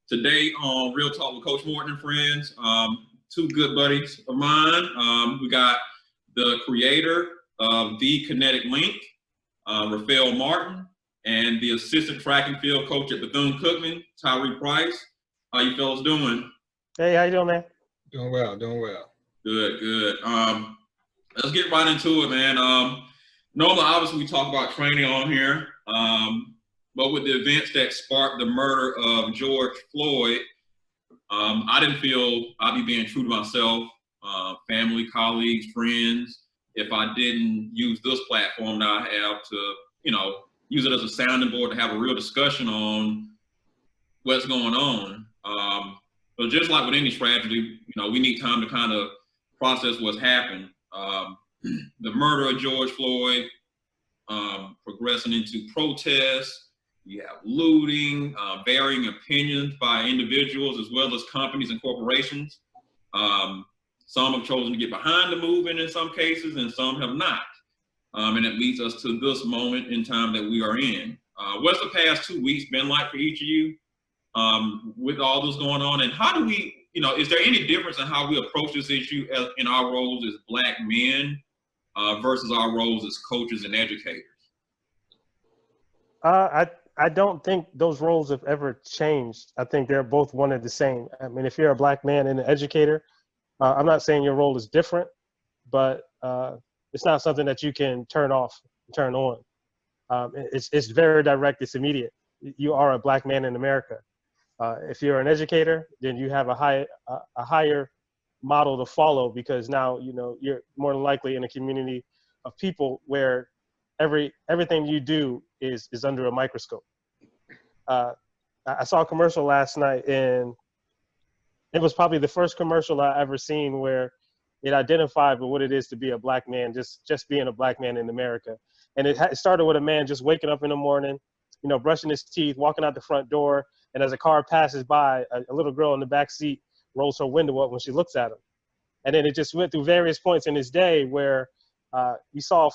Today on Real Talk with Coach Morton and friends, two good buddies of mine. We got the creator of The Kinetic Link, Raphael Martin, and the assistant track and field coach at Bethune-Cookman, Tyree Price. How you fellas doing? Hey, how you doing, man? Doing well, doing well. Good, good. Let's get right into it, man. Normally, obviously, we talk about training on here, but with the events that sparked the murder of George Floyd, I didn't feel I'd be being true to myself, family, colleagues, friends, if I didn't use this platform that I have to, use it as a sounding board to have a real discussion on what's going on. But just like with any tragedy, we need time to kind of process what's happened. The murder of George Floyd, progressing into protests, you have looting, varying opinions by individuals as well as companies and corporations. Some have chosen to get behind the movement in some cases, and some have not. And it leads us to this moment in time that we are in. What's the past 2 weeks been like for each of you with all this going on? And how do we, is there any difference in how we approach this issue in our roles as Black men versus our roles as coaches and educators? I don't think those roles have ever changed. I think they're both one and the same. I mean, if you're a Black man and an educator, I'm not saying your role is different, but it's not something that you can turn off, turn on. It's very direct. It's immediate. You are a Black man in America. If you're an educator, then you have a higher model to follow, because now you're more than likely in a community of people where everything you do is under a microscope. I saw a commercial last night, and it was probably the first commercial I ever seen where it identified with what it is to be a Black man, just being a Black man in America. And it started with a man just waking up in the morning, brushing his teeth, walking out the front door, and as a car passes by, a little girl in the back seat rolls her window up when she looks at him. And then it just went through various points in his day where you saw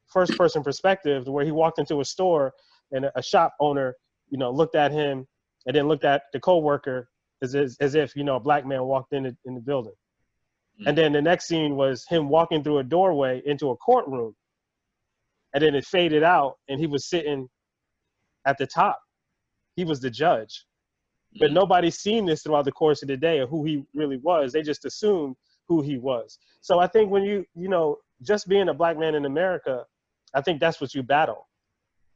first-person perspective, where he walked into a store and a shop owner, looked at him and then looked at the coworker as if a Black man walked in the building. And then the next scene was him walking through a doorway into a courtroom, and then it faded out, and he was sitting at the top. He was the judge, but nobody's seen this throughout the course of the day of who he really was. They just assumed who he was. So I think when just being a Black man in America, I think that's what you battle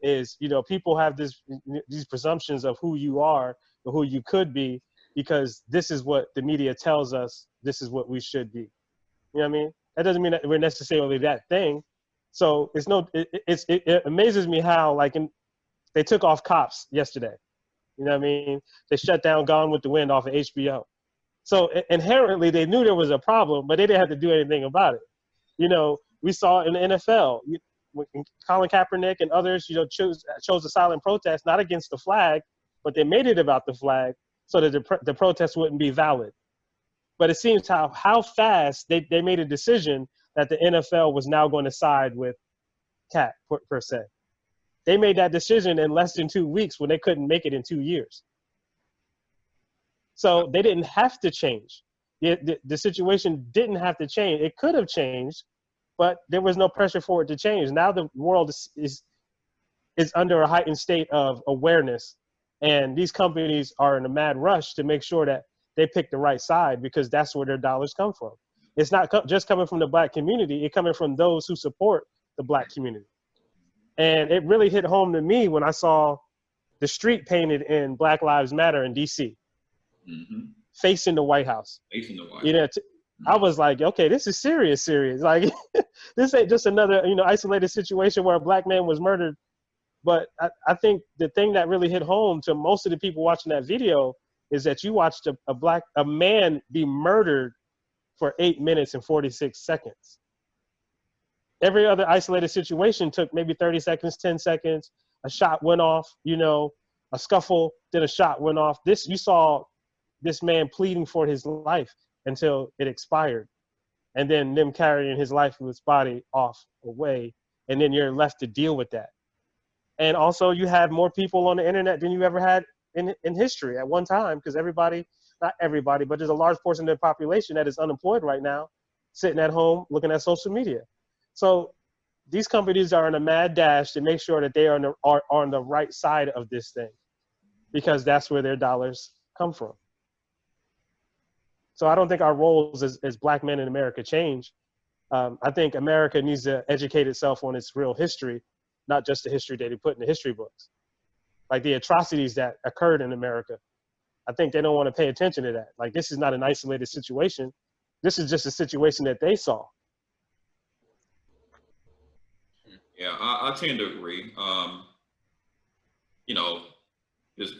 is, people have these presumptions of who you are or who you could be, because this is what the media tells us this is what we should be. You know what I mean? That doesn't mean that we're necessarily that thing. So it amazes me how they took off Cops yesterday. You know what I mean? They shut down Gone with the Wind off of HBO. So inherently they knew there was a problem, but they didn't have to do anything about it. We saw in the NFL, Colin Kaepernick and others, chose a silent protest, not against the flag, but they made it about the flag so that the protest wouldn't be valid. But it seems how fast they made a decision that the NFL was now going to side with Cap per se. They made that decision in less than 2 weeks when they couldn't make it in 2 years. So they didn't have to change. The situation didn't have to change. It could have changed, but there was no pressure for it to change. Now the world is under a heightened state of awareness, and these companies are in a mad rush to make sure that they pick the right side, because that's where their dollars come from. It's not just coming from the Black community, it's coming from those who support the Black community. And it really hit home to me when I saw the street painted in Black Lives Matter in DC, facing the White House. Facing the White House. I was like, okay, this is serious. Like, this ain't just another, isolated situation where a Black man was murdered. But I think the thing that really hit home to most of the people watching that video is that you watched a man be murdered for 8 minutes and 46 seconds. Every other isolated situation took maybe 30 seconds, 10 seconds. A shot went off, a scuffle, then a shot went off. You saw this man pleading for his life until it expired. And then them carrying his lifeless body off away. And then you're left to deal with that. And also you have more people on the internet than you ever had in history at one time, because everybody, not everybody, but there's a large portion of the population that is unemployed right now, sitting at home looking at social media. So these companies are in a mad dash to make sure that they are on the right side of this thing, because that's where their dollars come from. So I don't think our roles as black men in America change. I think America needs to educate itself on its real history, not just the history that they put in the history books. Like the atrocities that occurred in America. I think they don't want to pay attention to that. Like, this is not an isolated situation. This is just a situation that they saw. Yeah, I tend to agree. You know,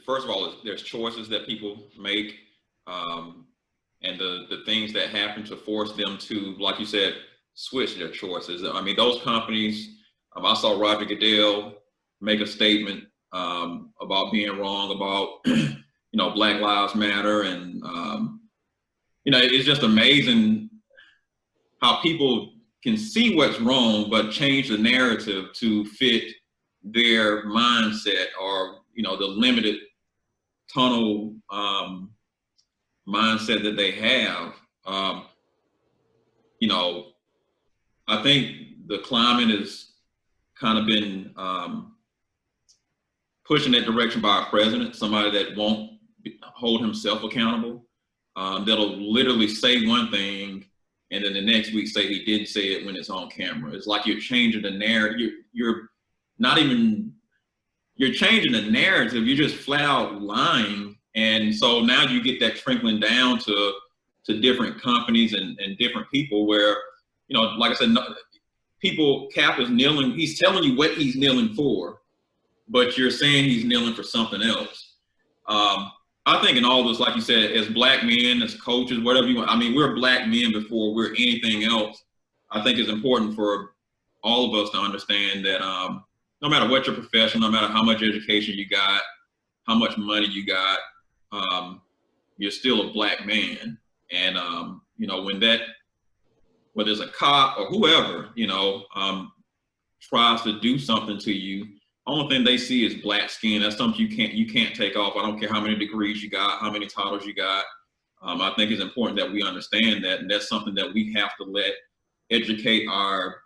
first of all, there's choices that people make, and the things that happen to force them to, like you said, switch their choices. I mean, those companies, I saw Roger Goodell make a statement about being wrong about, Black Lives Matter. And, it's just amazing how people can see what's wrong, but change the narrative to fit their mindset, or, the limited tunnel mindset that they have. I think the climate has kind of been pushed in that direction by our president, somebody that won't hold himself accountable, that'll literally say one thing and then the next week say he didn't say it when it's on camera. It's like you're changing the narrative. You're changing the narrative. You're just flat out lying. And so now you get that trickling down to different companies and different people where, like I said, Cap is kneeling. He's telling you what he's kneeling for, but you're saying he's kneeling for something else. I think in all this, like you said, as black men, as coaches, whatever you want, I mean, we're black men before we're anything else. I think it's important for all of us to understand that no matter what your profession, no matter how much education you got, how much money you got, you're still a black man. And, whether it's a cop or whoever, tries to do something to you, only thing they see is black skin. That's something you can't take off. I don't care how many degrees you got, how many titles you got. I think it's important that we understand that, and that's something that we have to educate our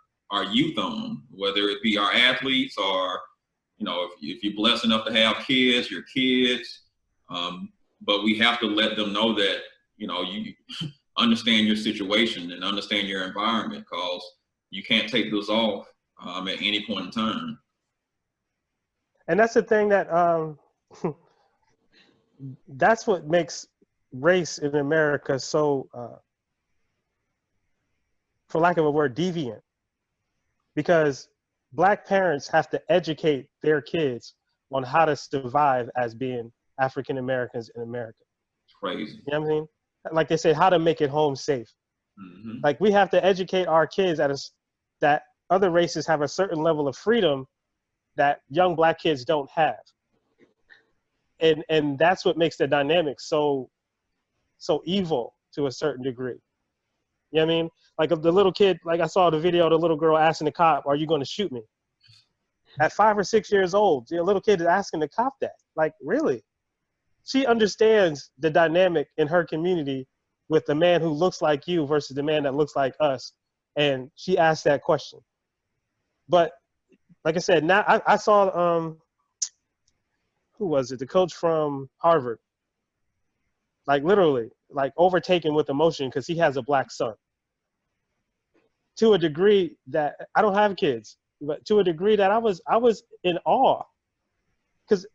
youth on, whether it be our athletes or, if you're blessed enough to have kids, your kids. But we have to let them know that, you understand your situation and understand your environment, because you can't take those off at any point in time. And that's the thing that that's what makes race in America so, for lack of a word, deviant. Because black parents have to educate their kids on how to survive as being African Americans in America. It's crazy. You know what I mean? Like they say, how to make it home safe. Mm-hmm. Like, we have to educate our kids that other races have a certain level of freedom that young black kids don't have. And that's what makes the dynamic so evil to a certain degree. You know what I mean? Like the little kid, like I saw the video of the little girl asking the cop, "Are you going to shoot me?" At 5 or 6 years old, the little kid is asking the cop that. Like, really? She understands the dynamic in her community with the man who looks like you versus the man that looks like us. And she asked that question. But like I said, now I saw, who was it? The coach from Harvard, like literally, like overtaken with emotion because he has a black son. To a degree that I don't have kids, but to a degree that I was in awe. Because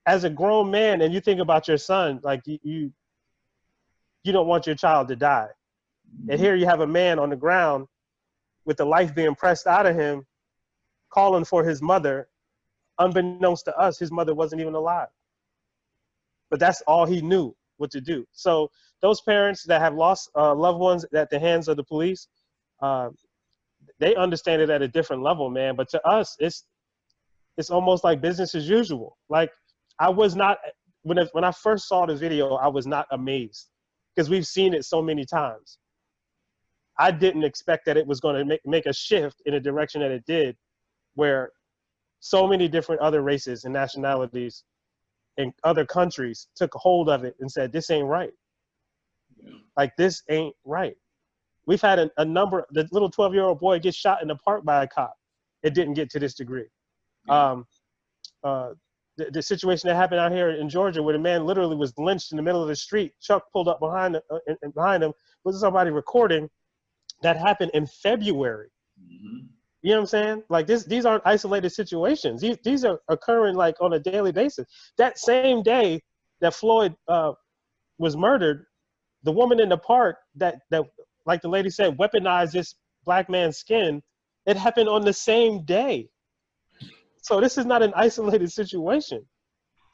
as a grown man, and you think about your son, like you don't want your child to die. And here you have a man on the ground with the life being pressed out of him, calling for his mother. Unbeknownst to us, his mother wasn't even alive. But that's all he knew what to do. So those parents that have lost loved ones at the hands of the police, they understand it at a different level, man. But to us, it's almost like business as usual. Like, I was not, when I first saw the video, I was not amazed, because we've seen it so many times. I didn't expect that it was going to make a shift in the direction that it did, where so many different other races and nationalities in other countries took hold of it and said, this ain't right. Yeah. Like, this ain't right. We've had a number, the little 12-year-old boy gets shot in the park by a cop. It didn't get to this degree. Yeah. The situation that happened out here in Georgia where the man literally was lynched in the middle of the street, Chuck pulled up behind him, was somebody recording, that happened in February. Mm-hmm. You know what I'm saying? Like, these aren't isolated situations. These are occurring like on a daily basis. That same day that Floyd was murdered, the woman in the park that like the lady said, weaponized this black man's skin, it happened on the same day. So this is not an isolated situation,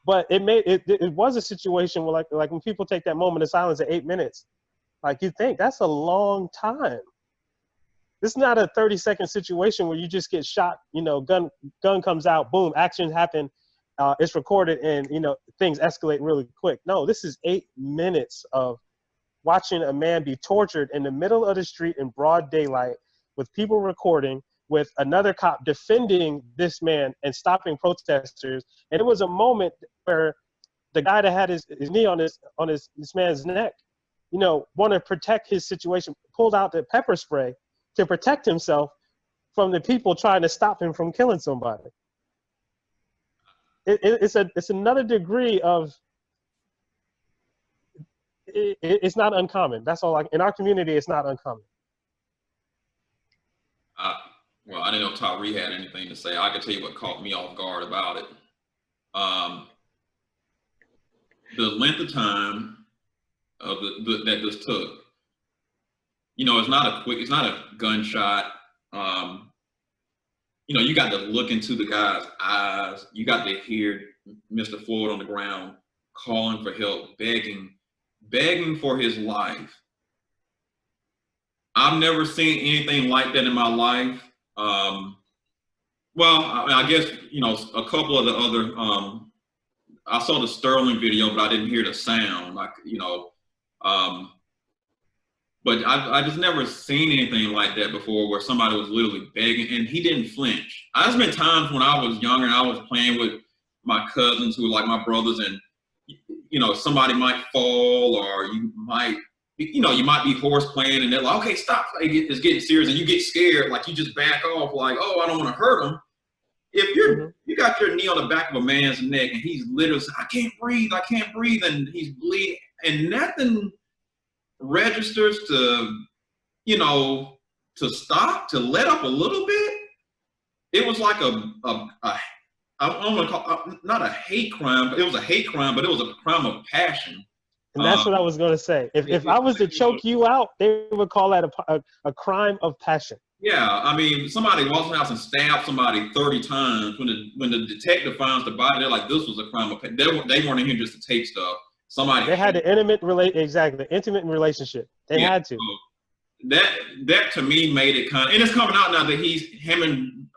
but it was a situation where like when people take that moment of silence at 8 minutes, like, you think that's a long time. This is not a 30-second situation where you just get shot, you know, gun comes out, boom, actions happen, it's recorded, and, you know, things escalate really quick. No, this is 8 minutes of watching a man be tortured in the middle of the street in broad daylight with people recording, with another cop defending this man and stopping protesters. And it was a moment where the guy that had his knee on this man's neck, you know, wanted to protect his situation, pulled out the pepper spray to protect himself from the people trying to stop him from killing somebody. It's another degree of, it's not uncommon. That's all. In our community, it's not uncommon. Well, I didn't know Tyree had anything to say. I can tell you what caught me off guard about it. The length of time of that this took. You know, it's not a gunshot. You know, you got to look into the guy's eyes. You got to hear Mr. Floyd on the ground calling for help, begging for his life. I've never seen anything like that in my life. Well, I guess, you know, a couple of the other, I saw the Sterling video, but I didn't hear the sound, like, you know, but I just never seen anything like that before, where somebody was literally begging and he didn't flinch. There's been times when I was younger and I was playing with my cousins who were like my brothers, and, you know, somebody might fall, or you might be horse playing, and they're like, okay, stop, it's getting serious, and you get scared, like, you just back off, like, oh, I don't want to hurt him. If you got your knee on the back of a man's neck and he's literally saying, I can't breathe, and he's bleeding, and nothing registers to, you know, to stop, to let up a little bit, it was like I don't want to call it, not a hate crime, but it was a hate crime, but it was a crime of passion. And that's what I was going to say. If I was to choke you out, they would call that a crime of passion. Yeah, I mean, somebody walks in the house and stabs somebody 30 times. When the detective finds the body, they're like, this was a crime of passion. They weren't in here just to take stuff. They had the intimate relationship. They had to. That to me made it kind of, and it's coming out now that him and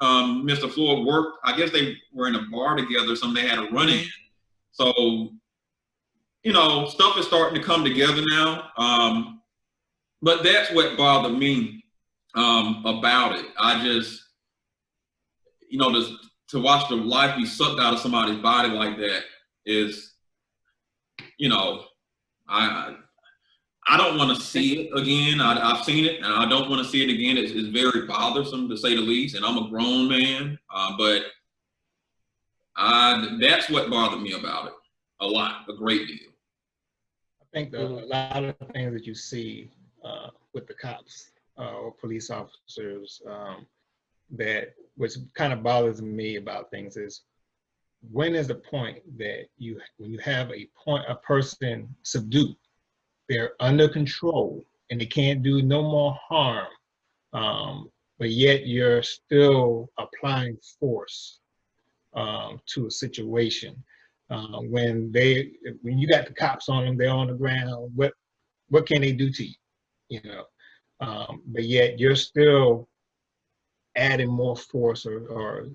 Mr. Floyd worked. I guess they were in a bar together, something they had a run in. So, you know, stuff is starting to come together now. But that's what bothered me about it. I just, you know, to watch the life be sucked out of somebody's body like that is, you know, I don't want to see it again. I've seen it, and I don't want to see it again. It's very bothersome, to say the least, and I'm a grown man, but that's what bothered me about it a great deal. I think a lot of things that you see with the cops or police officers, that what kind of bothers me about things is, when is the point that when you have a person subdued, they're under control and they can't do no more harm, but yet you're still applying force to a situation. When you got the cops on them, they're on the ground, what can they do to you? You know, but yet you're still adding more force or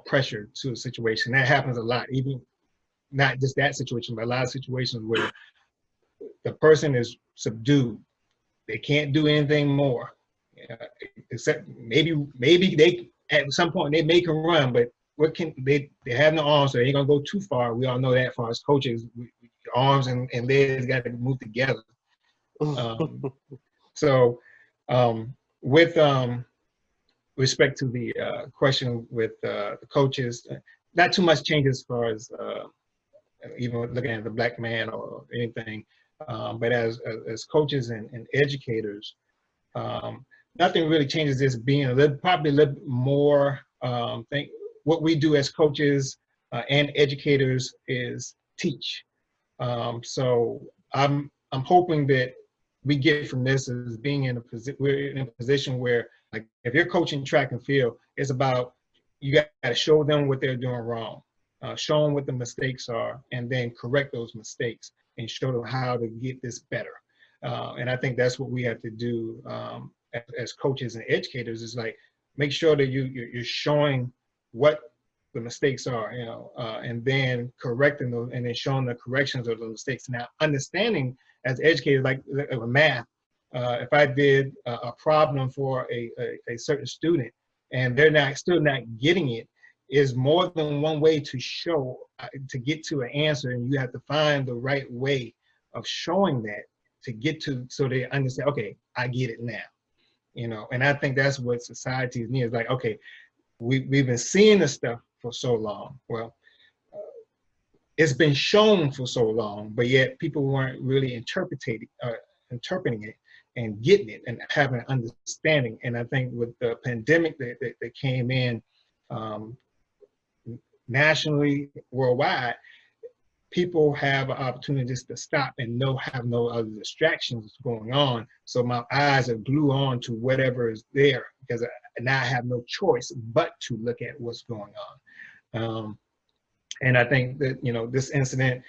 pressure to a situation. That happens a lot, even not just that situation, but a lot of situations where the person is subdued. They can't do anything more, except maybe they at some point they may can run, but what can they have no arms, so they ain't gonna go too far. We all know that. Far as coaches, arms and legs got to move together. So with respect to the question with the coaches, not too much changes as far as even looking at the black man or anything, but as coaches and educators, nothing really changes. This being probably a little bit more. Think what we do as coaches and educators is teach. So I'm hoping that we get from this is being in a position, we're in a position where, like, if you're coaching track and field, it's about, you got to show them what they're doing wrong, show them what the mistakes are, and then correct those mistakes and show them how to get this better. And I think that's what we have to do as coaches and educators, is like, make sure that you're showing what the mistakes are, you know, and then correcting those, and then showing the corrections of those mistakes. Now, understanding as educators, like math, if I did a problem for a certain student and they're still not getting it, is more than one way to show, to get to an answer, and you have to find the right way of showing that to get to, so they understand, okay, I get it now, you know. And I think that's what society needs. Like, okay, we've been seeing this stuff for so long. Well, it's been shown for so long, but yet people weren't really interpreting it and getting it and having an understanding. And I think with the pandemic that came in nationally, worldwide, people have an opportunity just to stop and have no other distractions going on. So my eyes are glued on to whatever is there, because now I have no choice but to look at what's going on. And I think that, you know, this incident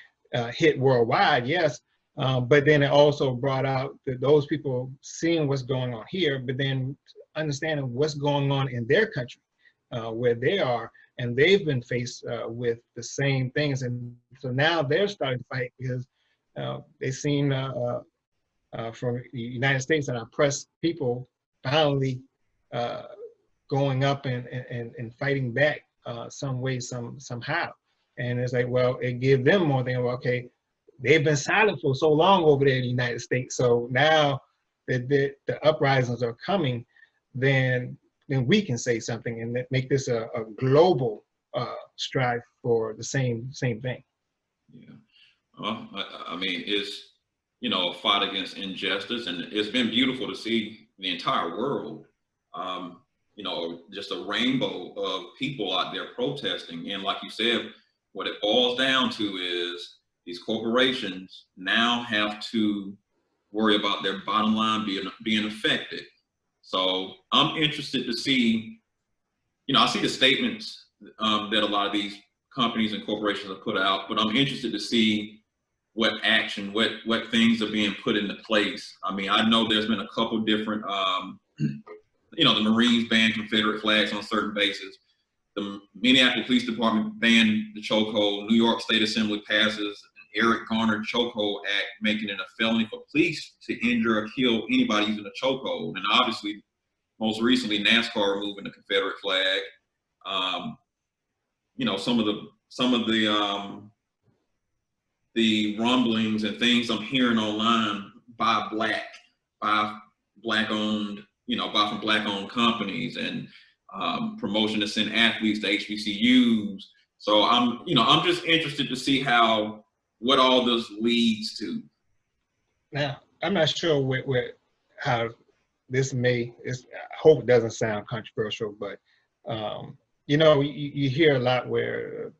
hit worldwide, yes, but then it also brought out that those people seeing what's going on here, but then understanding what's going on in their country, where they are, and they've been faced with the same things. And so now they're starting to fight, because they've seen from the United States and oppressed people finally going up and fighting back some way, somehow. And it's like, well, it gives them more than, well, okay, they've been silent for so long over there in the United States. So now that the uprisings are coming, then we can say something and make this a global strive for the same thing. Yeah. Well, I mean, it's, you know, a fight against injustice, and it's been beautiful to see the entire world, you know, just a rainbow of people out there protesting. And like you said, what it boils down to is these corporations now have to worry about their bottom line being affected. So I'm interested to see, you know, I see the statements that a lot of these companies and corporations have put out, but I'm interested to see what action, what things are being put into place. I mean, I know there's been a couple different, you know, the Marines banned Confederate flags on certain bases. The Minneapolis Police Department banned the chokehold. New York State Assembly passes an Eric Garner chokehold act, making it a felony for police to injure or kill anybody using a chokehold. And obviously, most recently, NASCAR removing the Confederate flag. You know, some of the rumblings and things I'm hearing online by black-owned, you know, from black-owned companies, and promotion to send athletes to HBCUs. So I'm just interested to see what all this leads to. Now, I'm not sure how this I hope it doesn't sound controversial, but you know, you hear a lot where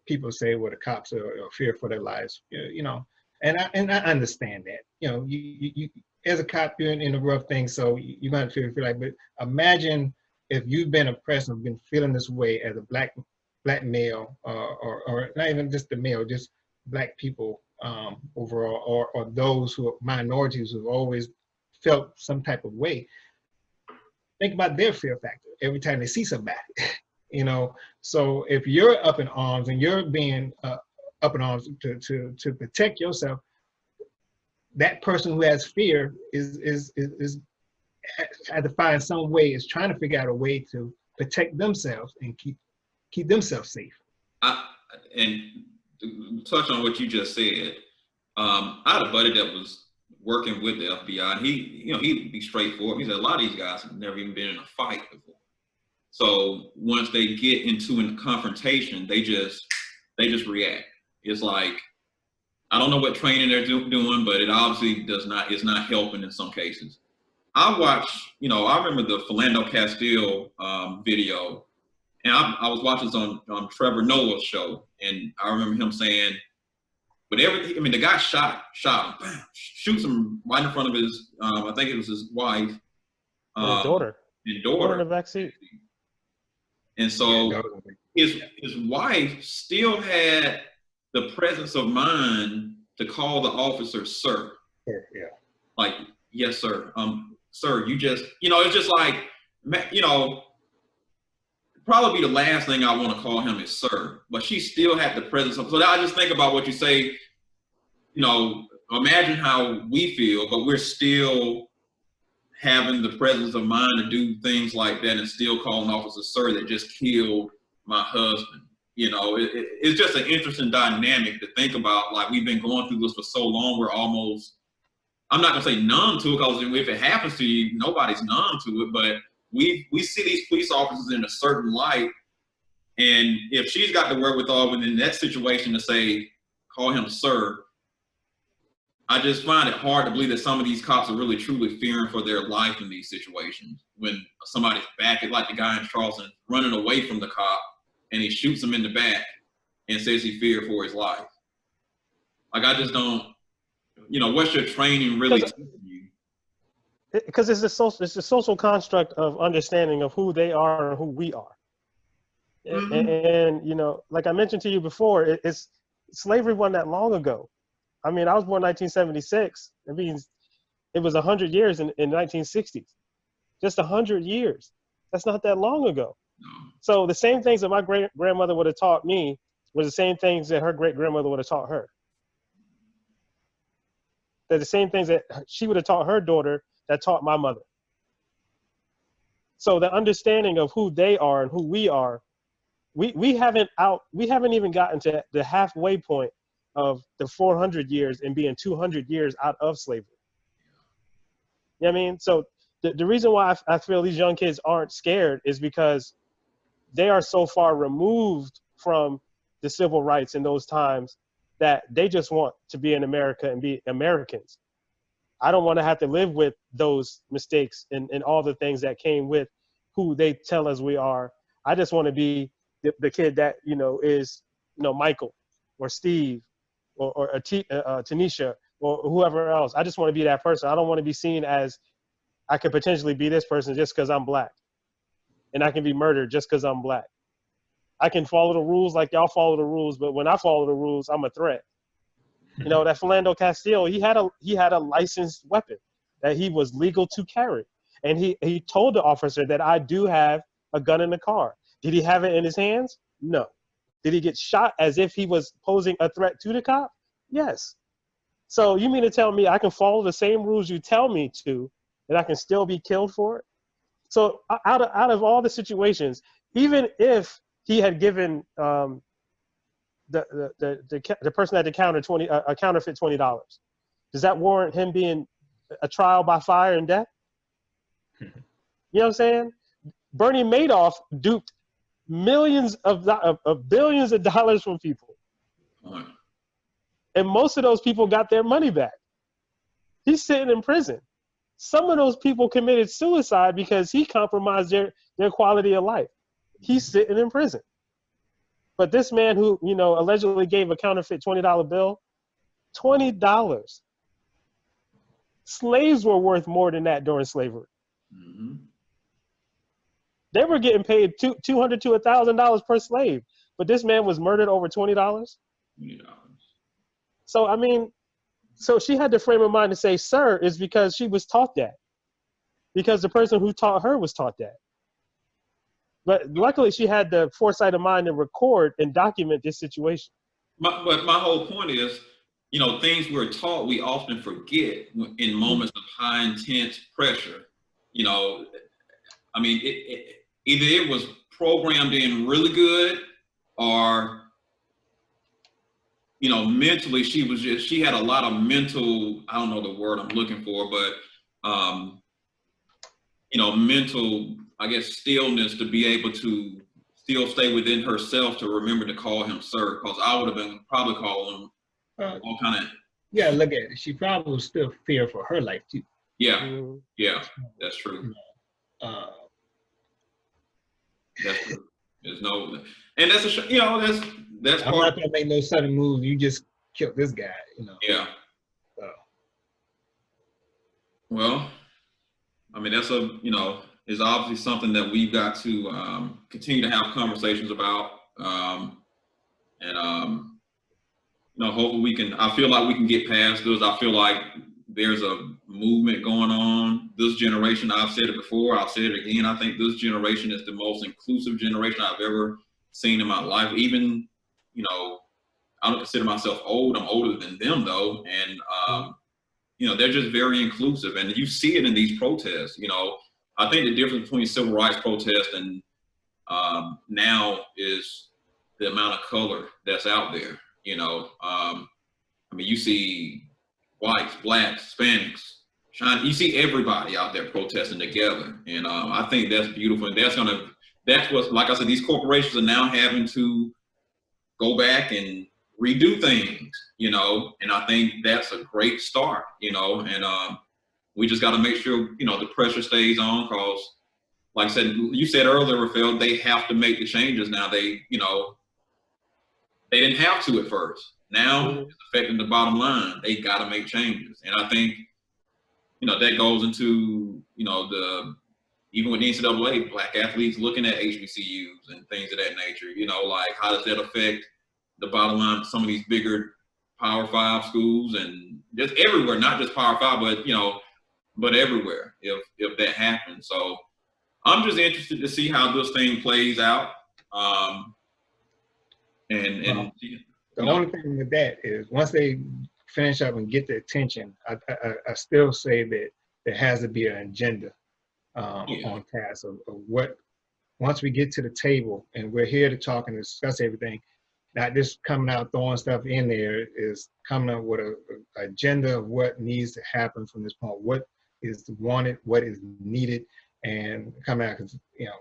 people say, well, the cops are fear for their lives, you know, and I understand that. You know, you as a cop, you're in a rough thing, so you might feel like, but imagine if you've been oppressed and been feeling this way as a black male, or not even just the male, just black people overall, or those who are minorities who've always felt some type of way. Think about their fear factor every time they see somebody, you know. So if you're up in arms and you're being up in arms to protect yourself, that person who has fear is had to find some way, is trying to figure out a way to protect themselves and keep themselves safe. And to touch on what you just said, I had a buddy that was working with the FBI, and he'd be straightforward. He said a lot of these guys have never even been in a fight before. So once they get into a confrontation, they just react. It's like, I don't know what training they're doing, but it obviously is not helping in some cases. I remember the Philando Castile video, and I was watching this on Trevor Noah's show, and I remember him saying, but everything, I mean, the guy shot him, bam, shoots him right in front of his, I think it was his wife. His daughter. His daughter. In the backseat. And so his wife still had the presence of mind to call the officer sir. Yeah. Like, yes, sir. Sir, you just, it's just like, probably the last thing I want to call him is sir, but she still had the presence of, so I just think about what you say, imagine how we feel, but we're still having the presence of mind to do things like that and still call an officer sir that just killed my husband. It's just an interesting dynamic to think about. Like, we've been going through this for so long, we're almost, I'm not gonna say numb to it, because if it happens to you, nobody's numb to it, but we see these police officers in a certain light, and if she's got the wherewithal within that situation to say, call him sir, I just find it hard to believe that some of these cops are really truly fearing for their life in these situations. When somebody's back, like the guy in Charleston, running away from the cop, and he shoots him in the back and says he feared for his life. Like, I just don't, what's your training really teaching you? Because it's a social construct of understanding of who they are and who we are. Mm-hmm. And like I mentioned to you before, slavery wasn't that long ago. I mean, I was born in 1976. It means it was 100 years in 1960s. Just 100 years. That's not that long ago. No. So the same things that my great-grandmother would have taught me were the same things that her great-grandmother would have taught her. They're the same things that she would have taught her daughter that taught my mother. So the understanding of who they are and who we are, we haven't even gotten to the halfway point of the 400 years and being 200 years out of slavery. You know what I mean? So the reason why I feel these young kids aren't scared is because they are so far removed from the civil rights in those times that they just want to be in America and be Americans. I don't want to have to live with those mistakes and all the things that came with who they tell us we are. I just want to be the kid that, is, Michael or Steve or Tanisha or whoever else. I just want to be that person. I don't want to be seen as I could potentially be this person just because I'm black. And I can be murdered just because I'm black. I can follow the rules like y'all follow the rules, but when I follow the rules, I'm a threat. That Philando Castile, he had a licensed weapon that he was legal to carry. And he told the officer that I do have a gun in the car. Did he have it in his hands? No. Did he get shot as if he was posing a threat to the cop? Yes. So you mean to tell me I can follow the same rules you tell me to, and I can still be killed for it? So out of all the situations, even if he had given the person at the counter a counterfeit $20, does that warrant him being a trial by fire and death? You know what I'm saying? Bernie Madoff duped millions of billions of dollars from people. And most of those people got their money back. He's sitting in prison. Some of those people committed suicide because he compromised their quality of life. He's sitting in prison. But this man who, allegedly gave a counterfeit $20 bill, $20. Slaves were worth more than that during slavery. Mm-hmm. They were getting paid $200 to $1,000 per slave, but this man was murdered over $20. $20. So I mean, so she had the frame of mind to say, "Sir," is because she was taught that, because the person who taught her was taught that. But luckily, she had the foresight of mind to record and document this situation. But my whole point is, things we're taught, we often forget in moments of high intense pressure. I mean, either it was programmed in really good, or you know, mentally she had a lot of mental, I don't know the word I'm looking for, but you know, mental, I guess, stillness to be able to still stay within herself to remember to call him sir, because I would have been probably calling him all kind of. Yeah, look at it. She probably was still fear for her life too. Yeah, yeah, that's true. That's true. There's no, and that's a, you know, that's I'm not gonna make no sudden move. You just killed this guy, you know. Yeah. Well, I mean, that's a, you know, is obviously something that we've got to continue to have conversations about, and you know, hopefully we can. I feel like we can get past this. I feel like there's a movement going on. This generation, I've said it before, I'll say it again. I think this generation is the most inclusive generation I've ever seen in my life. Even, you know, I don't consider myself old. I'm older than them though, and you know, they're just very inclusive, and you see it in these protests. You know, I think the difference between civil rights protests and now is the amount of color that's out there. You know, I mean, you see whites, blacks, Hispanics, China, you see everybody out there protesting together. And I think that's beautiful. And that's what, like I said, these corporations are now having to go back and redo things, you know, and I think that's a great start, you know, and we just got to make sure, you know, the pressure stays on, because like I said, you said earlier, Rafael, they have to make the changes now. They, you know, they didn't have to at first. Now it's affecting the bottom line. They got to make changes. And I think, you know, that goes into, you know, even with the NCAA, black athletes looking at HBCUs and things of that nature, you know, like how does that affect the bottom line of some of these bigger Power 5 schools and just everywhere, not just Power 5, but, you know, but everywhere if that happens. So I'm just interested to see how this thing plays out. And the only thing with that is once they finish up and get the attention, I still say that there has to be an agenda on task of what, once we get to the table and we're here to talk and discuss everything, not just coming out throwing stuff in there, is coming up with an agenda of what needs to happen from this point, what is wanted, what is needed, and coming out, because, you know,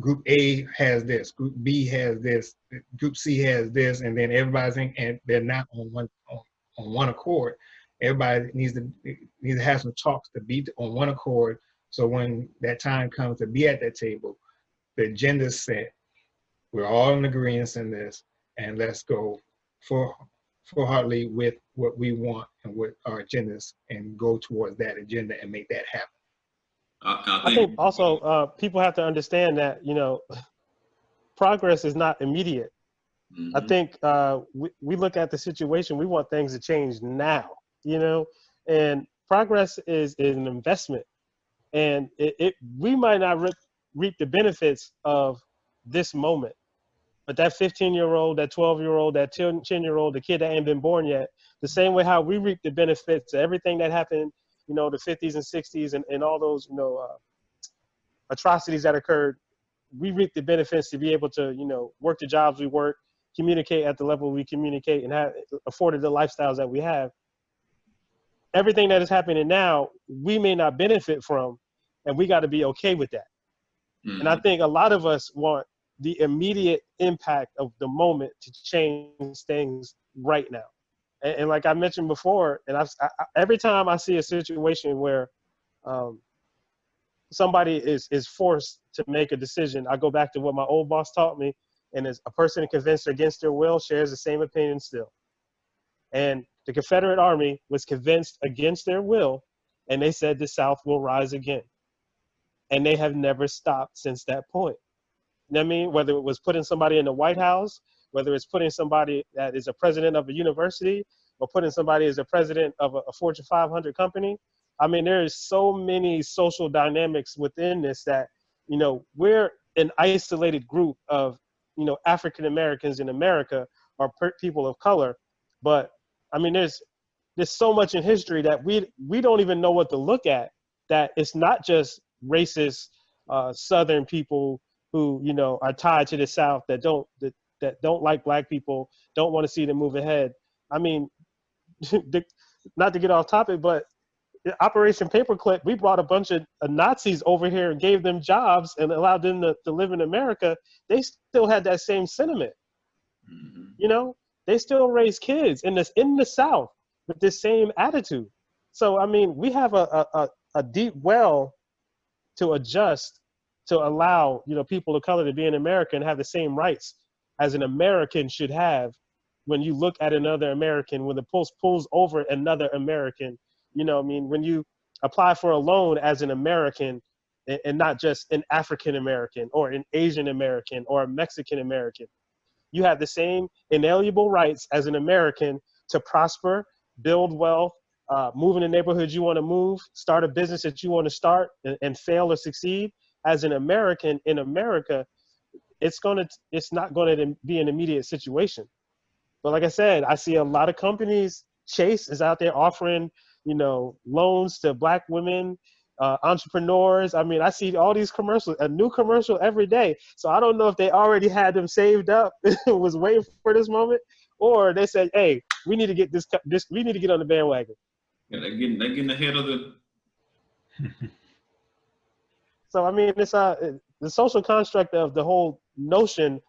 Group A has this, Group B has this, Group C has this, and then everybody's in, and they're not on one accord. Everybody needs to have some talks to be on one accord. So when that time comes to be at that table, the agenda's set. We're all in agreement in this, and let's go full-heartedly with what we want and what our agendas, and go towards that agenda and make that happen. I think also people have to understand that, you know, progress is not immediate. I think we look at the situation, we want things to change now, you know, and progress is an investment, and we might not reap the benefits of this moment, but that 15-year-old, that 12-year-old, that 10-year-old, the kid that ain't been born yet, the same way how we reap the benefits of everything that happened, you know, the 50s and 60s and all those, you know, atrocities that occurred, we reap the benefits to be able to, you know, work the jobs we work, communicate at the level we communicate, and have afforded the lifestyles that we have. Everything that is happening now, we may not benefit from, and we got to be okay with that. And I think a lot of us want the immediate impact of the moment to change things right now. And like I mentioned before, and every time I see a situation where somebody is forced to make a decision, I go back to what my old boss taught me, and is a person convinced against their will shares the same opinion still. And the Confederate Army was convinced against their will, and they said the South will rise again. And they have never stopped since that point. You know what I mean? Whether it was putting somebody in the White House, whether it's putting somebody that is a president of a university, or putting somebody as a president of a Fortune 500 company. I mean, there is so many social dynamics within this that, you know, we're an isolated group of, you know, African Americans in America, or people of color. But I mean, there's so much in history that we don't even know what to look at, that it's not just racist Southern people who, you know, are tied to the South that don't like black people, don't want to see them move ahead. I mean, not to get off topic, but Operation Paperclip, we brought a bunch of Nazis over here and gave them jobs and allowed them to live in America. They still had that same sentiment. You know, they still raise kids in the South with this same attitude. So, I mean, we have a deep well to adjust to allow, you know, people of color to be in America and have the same rights as an American should have. When you look at another American, when the pulse pulls over another American, you know, I mean, when you apply for a loan as an American and not just an African American or an Asian American or a Mexican American, you have the same inalienable rights as an American to prosper, build wealth, move in the neighborhood you want to move, start a business that you want to start, and fail or succeed. As an American in America, it's not going to be an immediate situation. But like I said, I see a lot of companies. Chase is out there offering, you know, loans to black women, entrepreneurs. I mean, I see all these commercials, a new commercial every day. So I don't know if they already had them saved up, was waiting for this moment, or they said, "Hey, we need to get this. We need to get on the bandwagon." Yeah, they're getting ahead of the. So I mean, it's the social construct of the whole notion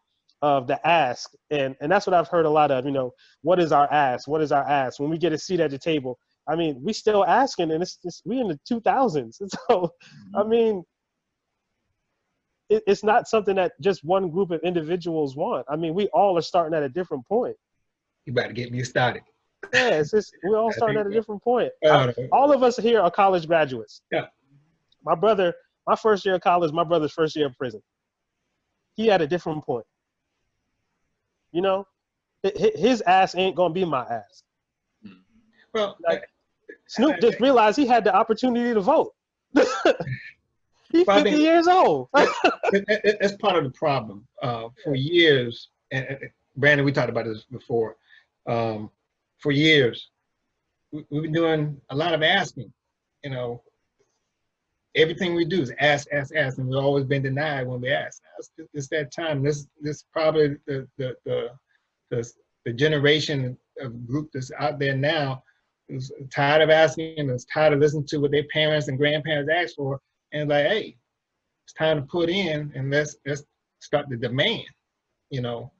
of the ask, and that's what I've heard a lot of. You know, what is our ask? What is our ask? When we get a seat at the table, I mean, we still asking, and it's we in the 2000s. So, I mean, it's not something that just one group of individuals want. I mean, we all are starting at a different point. You about to get me started. Yeah, it's just we're all starting at a different point. No. All of us here are college graduates. Yeah. My brother, my first year of college, my brother's first year of prison. He had a different point. You know, his ass ain't gonna be my ass. Well, like, Snoop just realized he had the opportunity to vote. He's 50 years old. That's part of the problem. For years, and Brandon, we talked about this before. For years, we've been doing a lot of asking. You know, everything we do is ask, and we've always been denied when we ask. It's that time. This probably the generation of group that's out there now is tired of asking and is tired of listening to what their parents and grandparents asked for, and like, hey, it's time to put in and let's start the demand. You know,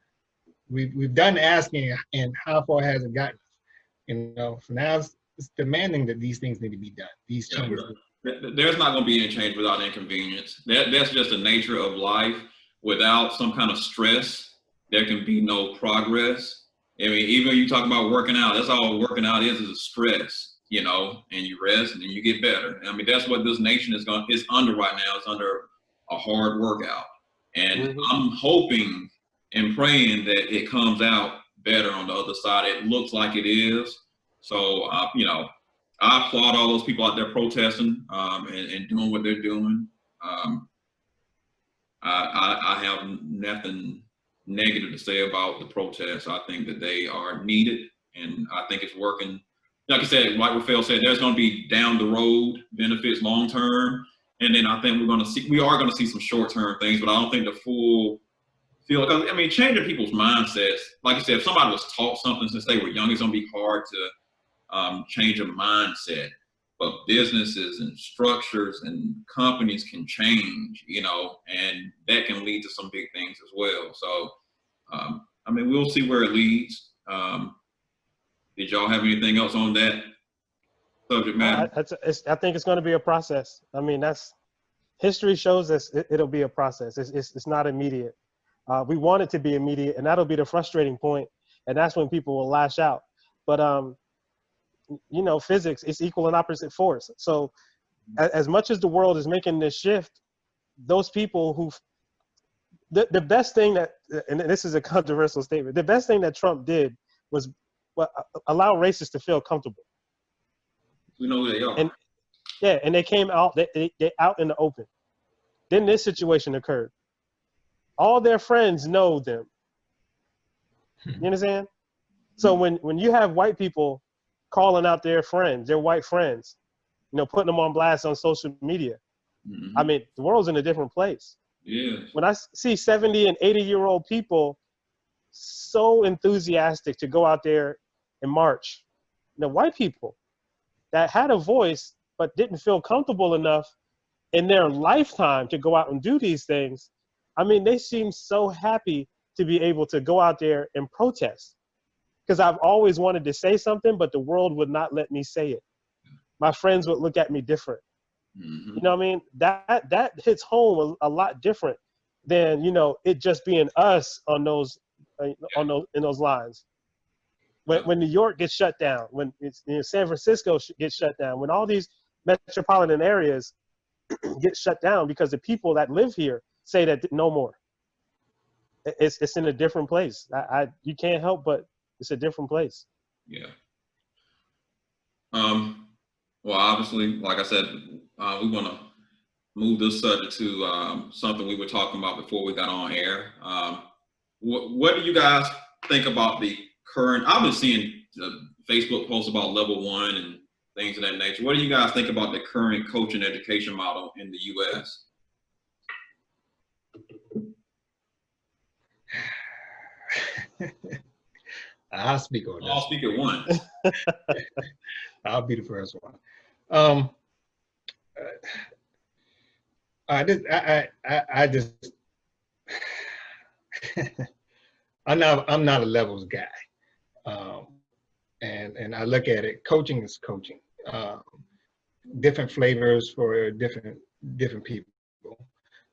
we've done asking, and how far has it gotten us? You know, so now it's demanding that these things need to be done. These changes. There's not going to be any change without inconvenience. That's just the nature of life. Without some kind of stress, there can be no progress. I mean, even you talk about working out, that's all working out is a stress, you know, and you rest and then you get better. I mean, that's what this nation is under right now. It's under a hard workout. And I'm hoping and praying that it comes out better on the other side. It looks like it is. So, you know, I applaud all those people out there protesting and doing what they're doing. I have nothing negative to say about the protests. I think that they are needed, and I think it's working. Like I said, like Rafael said, there's going to be down the road benefits long term, and then I think we are going to see some short term things, but I don't think the full feel. I mean, changing people's mindsets. Like I said, if somebody was taught something since they were young, it's going to be hard to change a mindset. But businesses and structures and companies can change, you know, and that can lead to some big things as well. So, I mean, we'll see where it leads. Did y'all have anything else on that subject matter? I think it's going to be a process. I mean, history shows us it'll be a process. It's not immediate. We want it to be immediate, and that'll be the frustrating point, and that's when people will lash out. But you know, physics is equal and opposite force. So as much as the world is making this shift, those people the best thing that, and this is a controversial statement, the best thing that Trump did was allow racists to feel comfortable. We know who they are. And yeah, and they came out, they out in the open. Then this situation occurred. All their friends know them. You understand? So when you have white people calling out their friends, their white friends, you know, putting them on blast on social media, I mean, the world's in a different place. Yeah. When I see 70 and 80-year-old people so enthusiastic to go out there and march, white people that had a voice but didn't feel comfortable enough in their lifetime to go out and do these things, I mean, they seem so happy to be able to go out there and protest. Because I've always wanted to say something, but the world would not let me say it. My friends would look at me different. Mm-hmm. You know what I mean? That hits home a lot different than, it just being us on those in those lines. When New York gets shut down, when San Francisco gets shut down, when all these metropolitan areas get shut down because the people that live here say that no more. It's in a different place. You can't help but it's a different place. Yeah. Well, obviously, like I said, we want to move this subject to something we were talking about before we got on air. What do you guys think about the current? I've been seeing Facebook posts about level 1 and things of that nature. What do you guys think about the current coaching education model in the U.S.? I'll speak on this. I'll speak at one. I'll be the first one. I just I'm not a levels guy, and I look at it. Coaching is coaching. Different flavors for different people.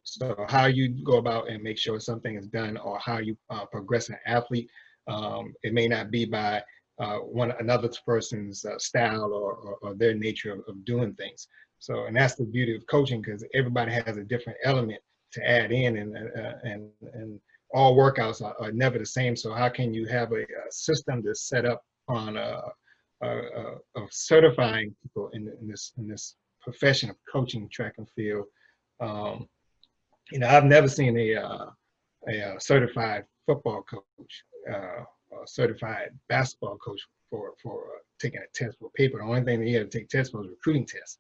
So how you go about and make sure something is done, or how you progress an athlete, it may not be by another person's style or their nature of doing things. So, and that's the beauty of coaching, because everybody has a different element to add in, and all workouts are never the same. So how can you have a system that's set up on of certifying people in this profession of coaching track and field? I've never seen a certified football coach, or certified basketball coach for taking a test for paper. The only thing that you had to take tests was recruiting tests.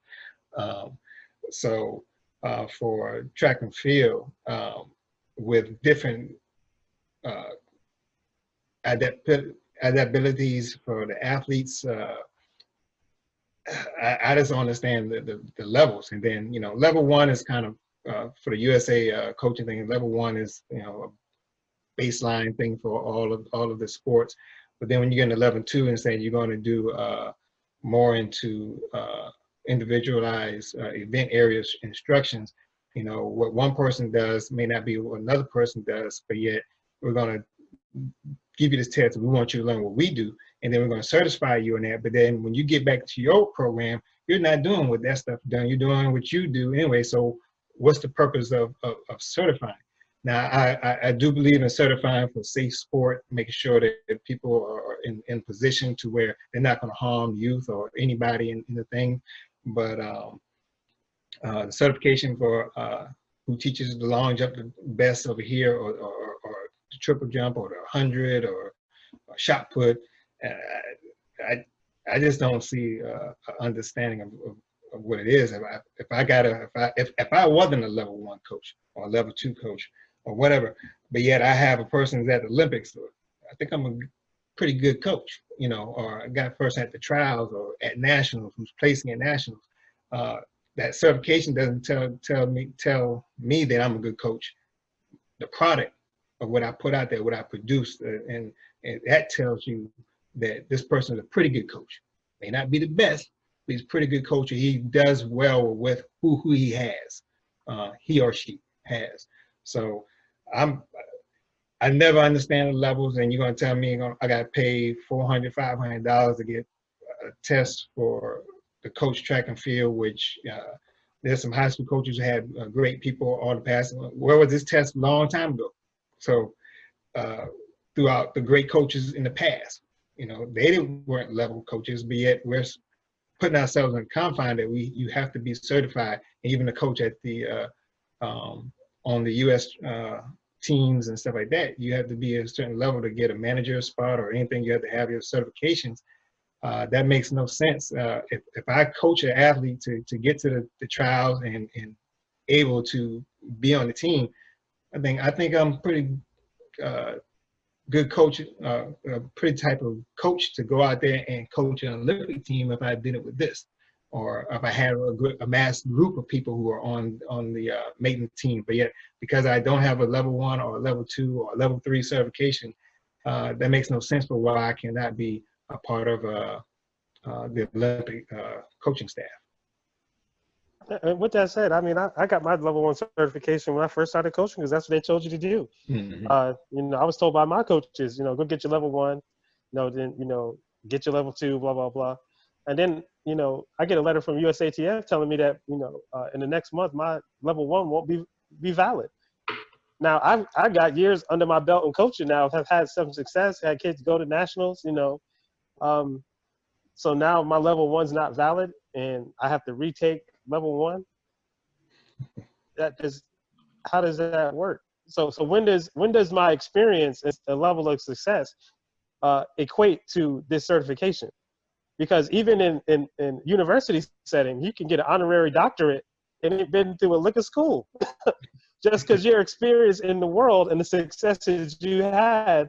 So for track and field, with different adaptabilities for the athletes, I just don't understand the levels. And then, level 1 is kind of for the USA coaching thing. Level 1 is, a baseline thing for all of the sports. But then when you get into level 2 and say you're going to do more into individualized event areas instructions, what one person does may not be what another person does, but yet we're going to give you this test. We want you to learn what we do, and then we're going to certify you in that. But then when you get back to your program, you're not doing what that stuff done. You're doing what you do anyway. So what's the purpose of certifying? Now, I do believe in certifying for safe sport, making sure that people are in position to where they're not going to harm youth or anybody in the thing. But the certification for who teaches the long jump the best over here, or the triple jump, or the 100, or shot put, I just don't see an understanding of what it is. If I wasn't a level 1 coach or a level 2 coach or whatever, but yet I have a person who's at the Olympics, I think I'm a pretty good coach, or I got a person at the trials or at nationals who's placing at nationals. That certification doesn't tell me that I'm a good coach. The product of what I put out there, what I produced, and that tells you that this person is a pretty good coach. May not be the best, but he's a pretty good coach. He does well with who he has, he or she has. So I never understand the levels, and you're going to tell me I got to pay $400, $500 to get a test for the coach track and field, which there's some high school coaches who had great people all the past. Where was this test a long time ago? So throughout the great coaches in the past, they weren't level coaches, but yet we're putting ourselves in a confine that you have to be certified. And even the coach at the on the U.S. Teams and stuff like that, you have to be at a certain level to get a manager spot or anything. You have to have your certifications. That makes no sense. If I coach an athlete to get to the trials and able to be on the team, I think I'm pretty good coach, a pretty type of coach to go out there and coach an Olympic team if I did it with this, or if I had a mass group of people who are on the maintenance team. But yet, because I don't have a level 1 or a level 2 or a level 3 certification, that makes no sense for why I cannot be a part of the Olympic coaching staff. And with that said, I mean, I got my level 1 certification when I first started coaching because that's what they told you to do. Mm-hmm. You know, I was told by my coaches, you know, go get your level 1, you know, then, you know, get your level 2, blah, blah, blah. And then, you know, I get a letter from USATF telling me that, you know, in the next month, my level 1 won't be valid. Now, I got years under my belt in coaching now, have had some success, had kids go to nationals, you know. So now my level 1's not valid and I have to retake level 1. How does that work? So when does my experience and the level of success equate to this certification? Because even in university setting, you can get an honorary doctorate and ain't been through a lick of school. Just because your experience in the world and the successes you had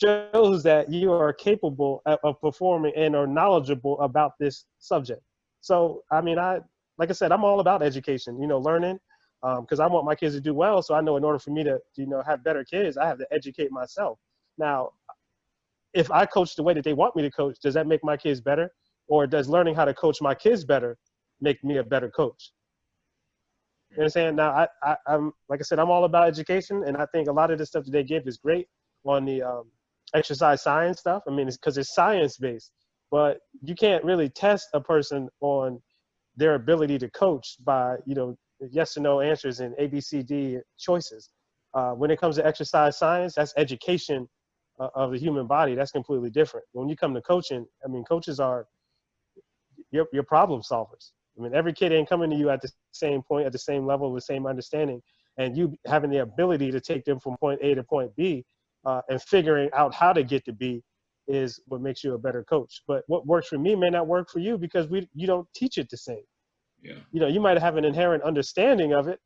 shows that you are capable of performing and are knowledgeable about this subject. So, I mean, like I said, I'm all about education, you know, learning, because I want my kids to do well. So I know in order for me to, you know, have better kids, I have to educate myself. Now, if I coach the way that they want me to coach, does that make my kids better? Or does learning how to coach my kids better make me a better coach? You know what I'm saying? Now, I'm like I said, I'm all about education, and I think a lot of the stuff that they give is great on the exercise science stuff. I mean, it's because it's science-based, but you can't really test a person on their ability to coach by, you know, yes or no answers and A, B, C, D choices. When it comes to exercise science, that's education of the human body. That's completely different. When you come to coaching, I mean, coaches are your problem solvers. I mean, every kid ain't coming to you at the same point, at the same level, with the same understanding, and you having the ability to take them from point A to point B and figuring out how to get to B is what makes you a better coach. But what works for me may not work for you because you don't teach it the same. Yeah. You know, you might have an inherent understanding of it,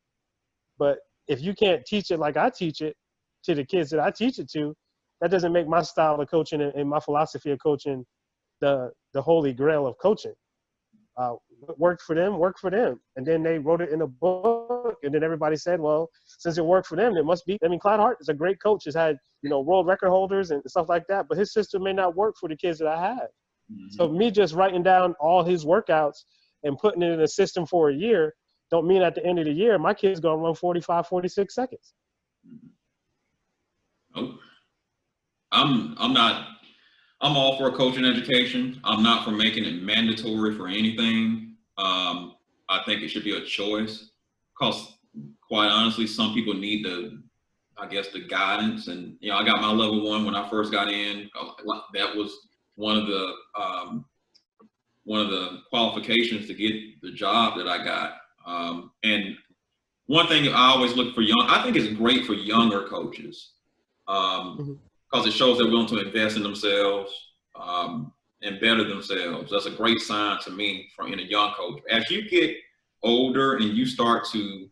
but if you can't teach it like I teach it to the kids that I teach it to, that doesn't make my style of coaching and my philosophy of coaching the holy grail of coaching. What worked for them, worked for them. And then they wrote it in a book, and then everybody said, well, since it worked for them, it must be. I mean, Clyde Hart is a great coach, has had, you know, world record holders and stuff like that, but his system may not work for the kids that I have. Mm-hmm. So me just writing down all his workouts and putting it in a system for a year don't mean at the end of the year, my kid's going to run 45, 46 seconds. Oh, I'm all for coaching education. I'm not for making it mandatory for anything. I think it should be a choice because quite honestly, some people need the guidance. And, you know, I got my level 1 when I first got in. That was one of the qualifications to get the job that I got. And one thing I always look for I think it's great for younger coaches. Because it shows they're willing to invest in themselves and better themselves. That's a great sign to me in a young coach. As you get older and you start to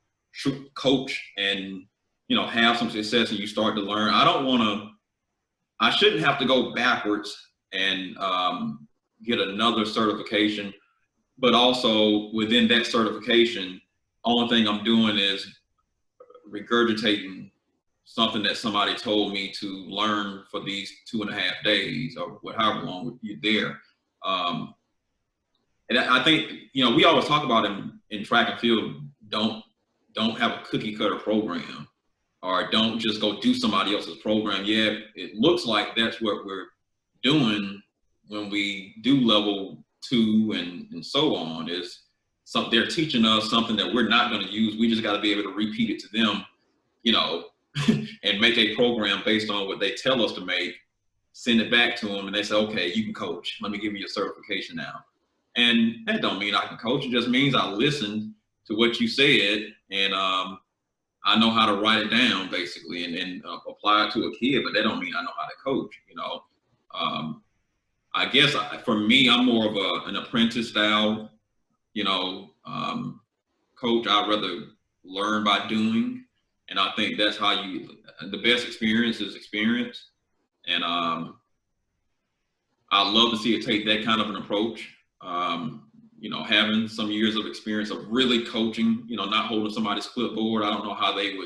coach and, you know, have some success and you start to learn, I shouldn't have to go backwards and get another certification. But also within that certification, only thing I'm doing is regurgitating something that somebody told me to learn for these 2.5 days or however long you're there. And I think, you know, we always talk about in track and field, don't have a cookie cutter program or don't just go do somebody else's program. Yeah, it looks like that's what we're doing when we do level 2 and so on, is they're teaching us something that we're not going to use. We just got to be able to repeat it to them, you know, and make a program based on what they tell us to make, send it back to them, and they say, okay, you can coach. Let me give you your certification now. And that don't mean I can coach. It just means I listened to what you said, and I know how to write it down, basically, and apply it to a kid, but that don't mean I know how to coach, you know. I guess for me, I'm more of an apprentice style, you know, coach. I'd rather learn by doing. And I think that's how the best experience is experience. And I'd love to see it take that kind of an approach. You know, having some years of experience of really coaching, you know, not holding somebody's clipboard. I don't know how they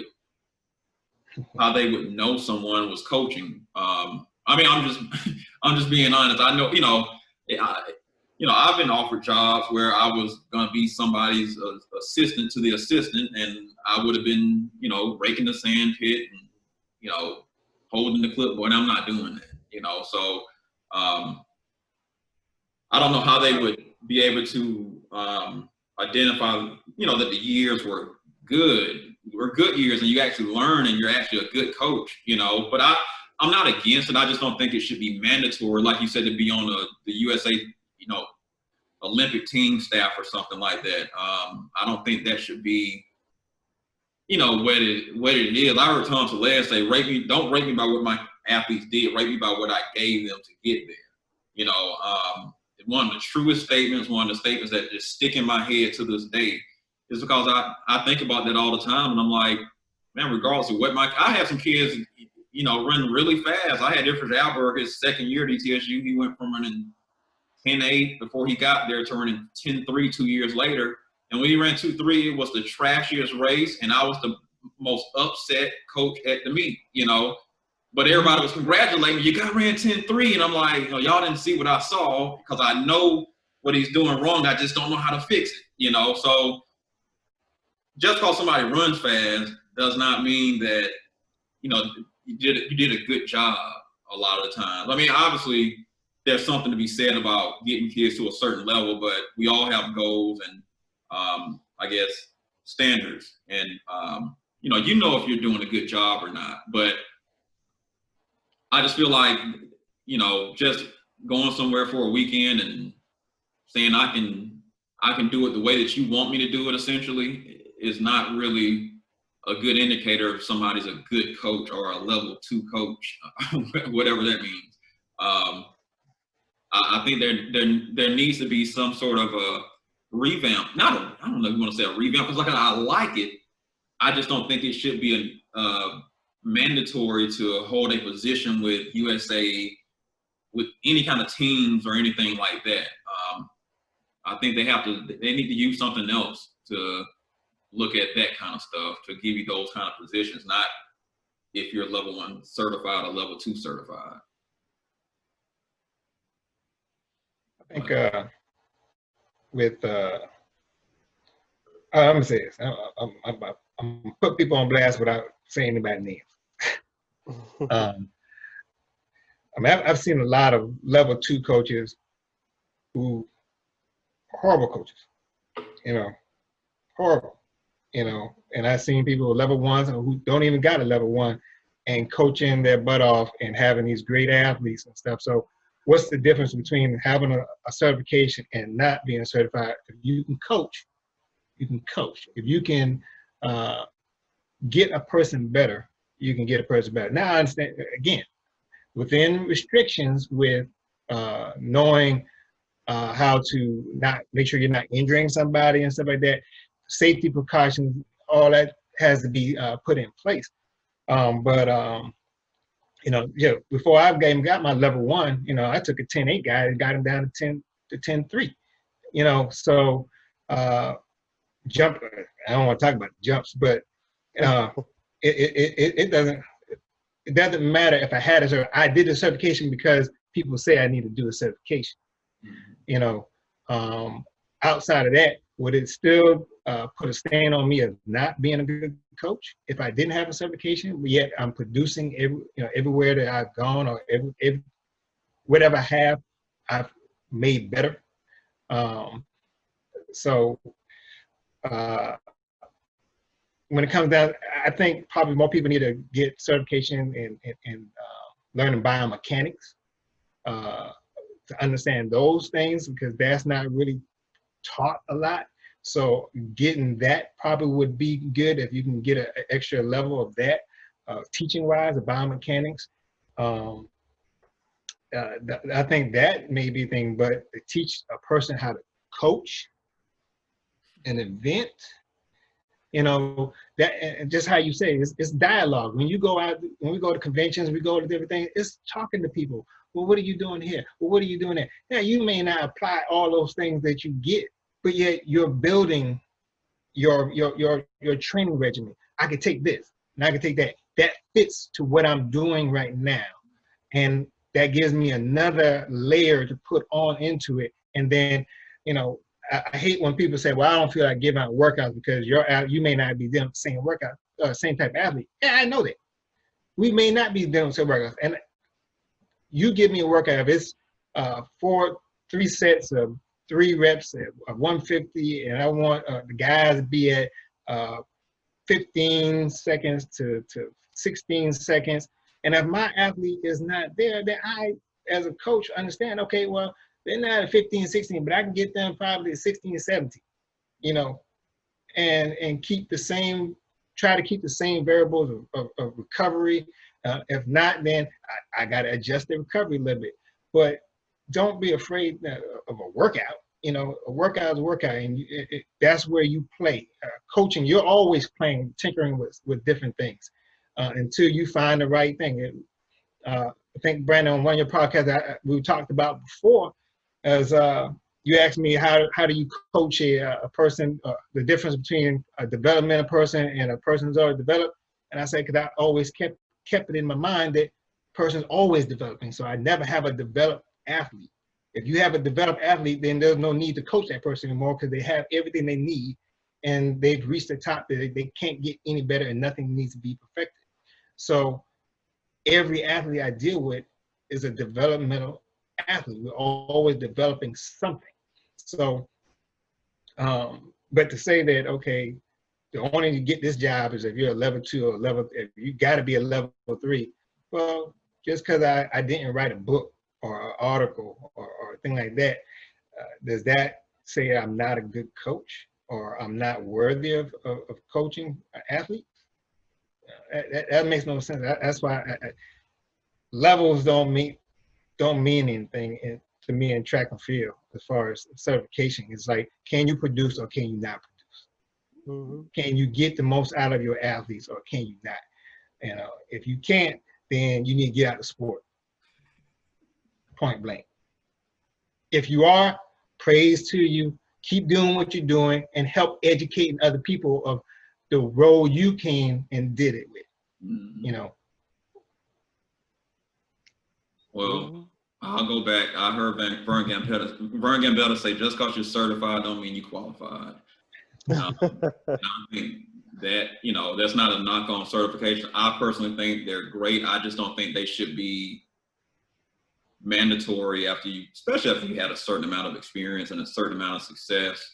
would know someone was coaching. I mean, I'm just being honest. I know, I've been offered jobs where I was going to be somebody's assistant to the assistant, and I would have been, you know, raking the sand pit and, you know, holding the clipboard. I'm not doing that, you know. So I don't know how they would be able to identify, you know, that the years were good years, and you actually learn, and you're actually a good coach, you know. But I'm not against it. I just don't think it should be mandatory, like you said, to be on the USA, you know, Olympic team staff or something like that. I don't think that should be, you know, what it is. I heard Tom Selleck say, don't rate me by what my athletes did, rate me by what I gave them to get there. You know, one of the truest statements, one of the statements that just stick in my head to this day, is because I think about that all the time, and I'm like, man, regardless of what I have some kids, you know, run really fast. I had Differs Alberg his second year at ETSU. He went from running 10.8 before he got there to running 10.3 2 years later. And when he ran 2.3, it was the trashiest race, and I was the most upset coach at the meet, you know. But everybody was congratulating me. You got ran 10.3, and I'm like, oh, y'all didn't see what I saw, because I know what he's doing wrong. I just don't know how to fix it, you know. So just because somebody runs fast does not mean that, you know, you did a good job a lot of the time. I mean, obviously, there's something to be said about getting kids to a certain level, but we all have goals and, I guess, standards. And, you know if you're doing a good job or not. But I just feel like, you know, just going somewhere for a weekend and saying I can do it the way that you want me to do it, essentially, is not really a good indicator if somebody's a good coach or a level 2 coach, whatever that means. I think there needs to be some sort of a revamp. I don't know if you want to say a revamp, because I like it. I just don't think it should be mandatory to hold a position with USA, with any kind of teams or anything like that. I think they need to use something else to look at that kind of stuff, to give you those kind of positions, not if you're level 1 certified or level 2 certified. I think with I'm gonna say this. I'm gonna put people on blast without saying anybody's names. I mean, I've seen a lot of level 2 coaches who are horrible coaches, you know, horrible, you know. And I've seen people with level 1s who don't even got a level 1 and coaching their butt off and having these great athletes and stuff. So what's the difference between having a certification and not being certified? If you can coach, you can coach. If you can get a person better, you can get a person better. Now I understand, again, within restrictions, with knowing how to not make sure you're not injuring somebody and stuff like that, safety precautions, all that has to be put in place. You know, yeah, before I got my level 1, you know, I took a 10.8 guy and got him down to 10.3. You know, so jump. I don't want to talk about jumps, but it doesn't matter if I had a certification. I did a certification because people say I need to do a certification. You know, outside of that, would it still put a stain on me of not being a good coach if I didn't have a certification, but yet I'm producing everywhere that I've gone, or every whatever I have, I've made better. So when it comes down, I think probably more people need to get certification in learning biomechanics to understand those things, because that's not really taught a lot. So getting that probably would be good if you can get an extra level of that, teaching-wise, of biomechanics. I think that may be a thing, but to teach a person how to coach an event, You know, that, and just how you say it, it's dialogue. When you go out, when we go to conventions, we go to different things, it's talking to people. Well, what are you doing here? Well, what are you doing there? Yeah, you may not apply all those things that you get, but yet you're building your training regimen. I could take this and I could take that. That fits to what I'm doing right now. And that gives me another layer to put on into it. And then, you know, I hate when people say, well, I don't feel like giving out workouts because you may not be doing the same workout, same type of athlete. Yeah, I know that. We may not be doing the same workouts. And you give me a workout, if it's 3 sets of 3 reps of 150, and I want the guys to be at 15 seconds to 16 seconds. And if my athlete is not there, then I, as a coach, understand, okay, well, they're not at 15, 16, but I can get them probably at 16, 17, you know, and keep the same, try to keep the same variables of recovery. If not, then I got to adjust the recovery a little bit. But don't be afraid of a workout. You know, a workout is a workout, and that's where you play. Coaching, you're always playing, tinkering with different things until you find the right thing. I think, Brandon, on one of your podcasts we talked about before, as you asked me how do you coach a person, the difference between a developmental person and a person who's already developed. And I said, because I always kept it in my mind that person's always developing. So I never have a developed athlete. If you have a developed athlete, then there's no need to coach that person anymore because they have everything they need and they've reached the top. They can't get any better and nothing needs to be perfected. So every athlete I deal with is a developmental athlete. We're always developing something. So, but to say that, okay, the only way you get this job is if you're a level 2 or if you got to be a level 3. Well, just because I didn't write a book or an article or a thing like that, does that say I'm not a good coach or I'm not worthy of coaching athletes? That makes no sense. That's why levels don't mean anything to me in track and field as far as certification. It's like, can you produce or can you not produce? Mm-hmm. Can you get the most out of your athletes or can you not? You know, if you can't, then you need to get out of the sport. Point blank. If you are, praise to you, keep doing what you're doing and help educating other people of the role you came and did it with, you know. Well, I'll go back. I heard Vern Gambetta say, just because you're certified don't mean you qualified. I think that, you know, that's not a knock on certification. I personally think they're great. I just don't think they should be mandatory especially after you had a certain amount of experience and a certain amount of success.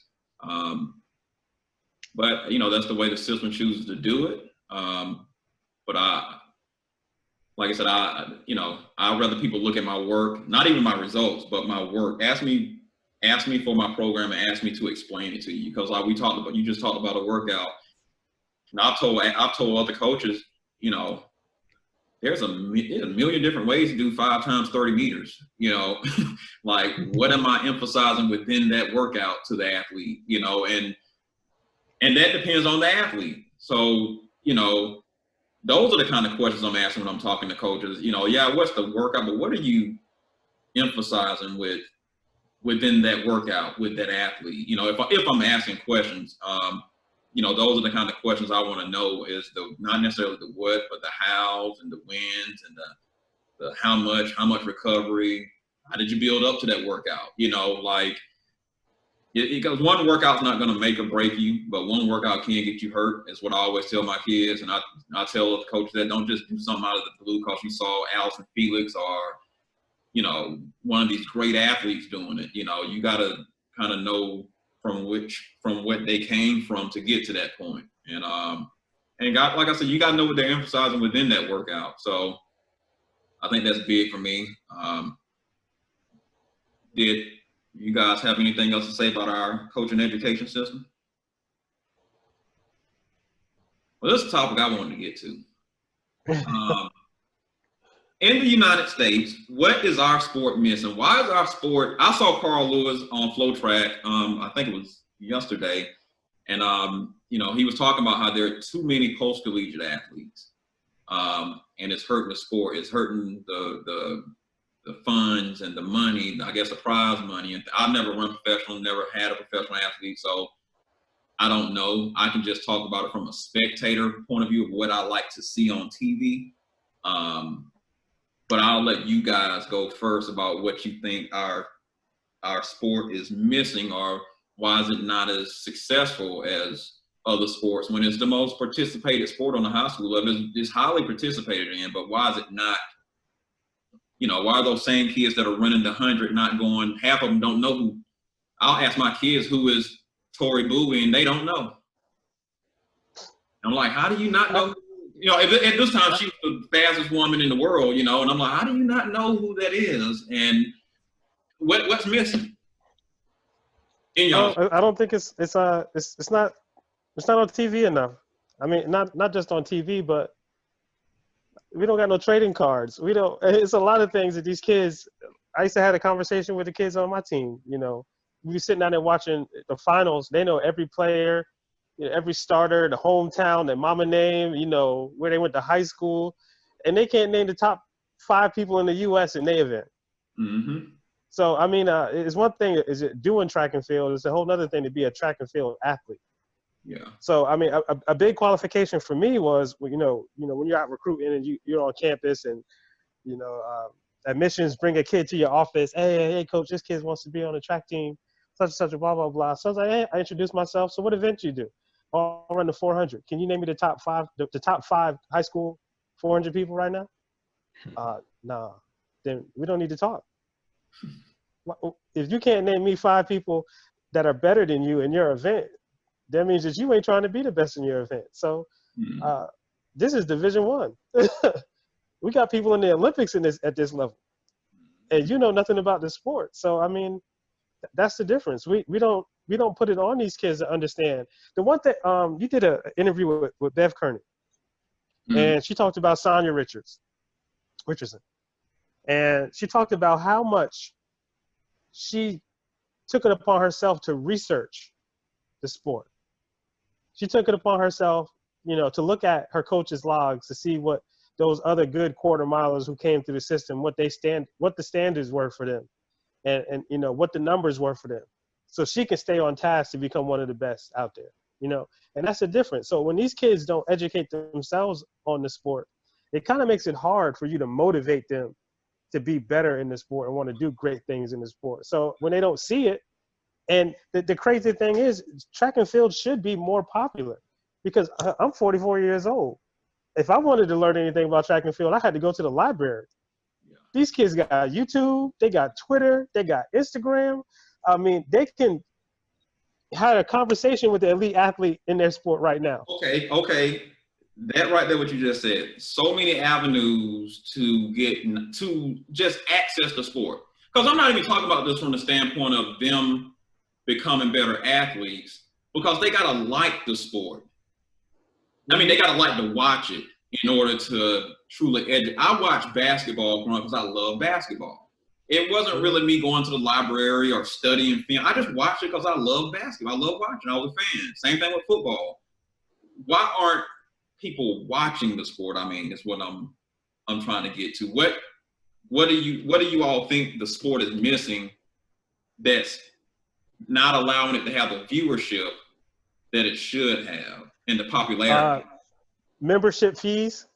But, you know, that's the way the system chooses to do it. But like I said, I'd rather people look at my work, not even my results, but my work. Ask me for my program and ask me to explain it to you. Because like you just talked about a workout. And I've told other coaches, you know, there's a million different ways to do 5 times 30 meters, you know, like what am I emphasizing within that workout to the athlete, you know, and that depends on the athlete. So, you know, those are the kind of questions I'm asking when I'm talking to coaches, you know, yeah, what's the workout, but what are you emphasizing within that workout with that athlete? You know, if I'm asking questions, you know, those are the kind of questions I want to know is not necessarily the what, but the hows and the whens and the how much recovery, how did you build up to that workout? You know, like, because one workout's not going to make or break you, but one workout can get you hurt, is what I always tell my kids. And I tell the coaches that don't just do something out of the blue because you saw Allison Felix or, you know, one of these great athletes doing it. You know, you got to kind of know from what they came from to get to that point. And like I said, you got to know what they're emphasizing within that workout. So I think that's big for me. Did you guys have anything else to say about our coaching education system? Well, this is a topic I wanted to get to. In the United States, what is our sport missing? Why is our sport? I saw Carl Lewis on Flow Track, I think it was yesterday, And you know, he was talking about how there are too many post-collegiate athletes, and it's hurting the sport. It's hurting the funds and the money. I guess the prize money. And I've never run professional, never had a professional athlete, so I don't know. I can just talk about it from a spectator point of view of what I like to see on TV. But I'll let you guys go first about what you think our sport is missing, or why is it not as successful as other sports when it's the most participated sport on the high school level. It's highly participated in, but why is it not? You know, why are those same kids that are running the 100 not going? Half of them don't know who. I'll ask my kids who is Tori Bowie, and they don't know. I'm like, how do you not know? You know, at this time she's the fastest woman in the world. You know, and I'm like, how do you not know who that is? And what's missing? In y'all? I don't think it's not on TV enough. I mean, not just on TV, but we don't got no trading cards. We don't. It's a lot of things that these kids. I used to have a conversation with the kids on my team. You know, we sitting down there watching the finals. They know every player, you know, every starter, the hometown, their mama name, you know, where they went to high school, and they can't name the top 5 people in the U.S. in their event. Mm-hmm. So I mean, it's one thing is it doing track and field. It's a whole other thing to be a track and field athlete. Yeah. So I mean, a big qualification for me was, you know, when you're out recruiting and you're on campus and, you know, admissions bring a kid to your office. Hey, coach, this kid wants to be on the track team, such and such, blah blah blah. So I was like, hey, I introduced myself. So what event you do? Oh, I'll run the 400. Can you name me the top 5 high school 400 people right now? Nah. Then we don't need to talk. If you can't name me 5 people that are better than you in your event, that means that you ain't trying to be the best in your event. So this is Division I. We got people in the Olympics at this level, and you know nothing about the sport. So I mean, that's the difference. We don't put it on these kids to understand. The one thing you did an interview with Bev Kearney, and she talked about Sonia Richardson, and she talked about how much she took it upon herself to research the sport. She took it upon herself, you know, to look at her coach's logs to see what those other good quarter milers who came through the system, what the standards were for them, and you know what the numbers were for them, so she can stay on task to become one of the best out there. You know, and that's the difference. So when these kids don't educate themselves on the sport, it kind of makes it hard for you to motivate them to be better in the sport and want to do great things in the sport. So when they don't see it, and the crazy thing is, track and field should be more popular, because I'm 44 years old. If I wanted to learn anything about track and field, I had to go to the library. Yeah. These kids got YouTube, they got Twitter, they got Instagram. I mean, they can have a conversation with the elite athlete in their sport right now. Okay. That right there, what you just said. So many avenues to just access the sport. Because I'm not even talking about this from the standpoint of them becoming better athletes, because they gotta like the sport. I mean, they gotta like to watch it in order to truly educate. I watched basketball growing up because I love basketball. It wasn't really me going to the library or studying film. I just watched it because I love basketball. I love watching. I was a fan. Same thing with football. Why aren't people watching the sport? I mean, is what I'm trying to get to. What do you all think the sport is missing that's not allowing it to have the viewership that it should have and the popularity? Membership fees.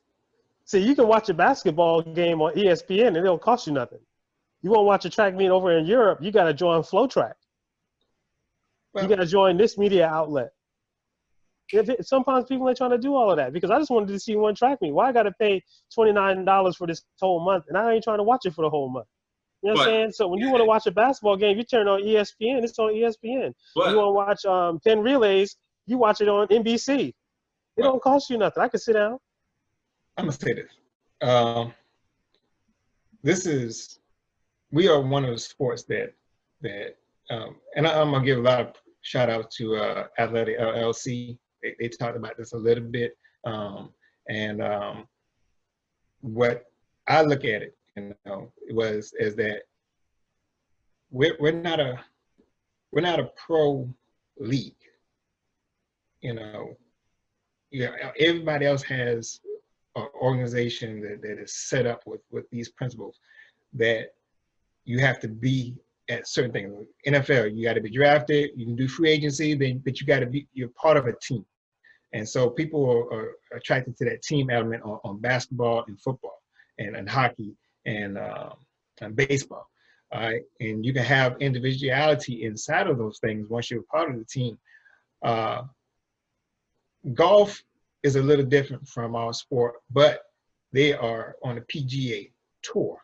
See, you can watch a basketball game on ESPN and it don't cost you nothing. You want to watch a track meet over in Europe, you got to join FlowTrack. Well, you got to join this media outlet. Sometimes people ain't trying to do all of that, because I just wanted to see one track meet. Why I got to pay $29 for this whole month, and I ain't trying to watch it for the whole month? You know what I'm saying? So when you want to watch a basketball game, you turn on ESPN. It's on ESPN. You want to watch 10 relays, you watch it on NBC. It don't cost you nothing. I can sit down. I'm going to say this. We are one of the sports that and I'm going to give a lot of shout out to Athletic LLC. They talked about this a little bit. What I look at it, you know, is that we're not a pro league. you know, everybody else has an organization that is set up with these principles that you have to be at certain things. NFL, you got to be drafted. You can do free agency, but you got to be. You're part of a team, and so people are attracted to that team element on basketball and football and hockey and baseball. All right, and you can have individuality inside of those things once you're part of the team. Golf is a little different from our sport, but they are on a PGA tour.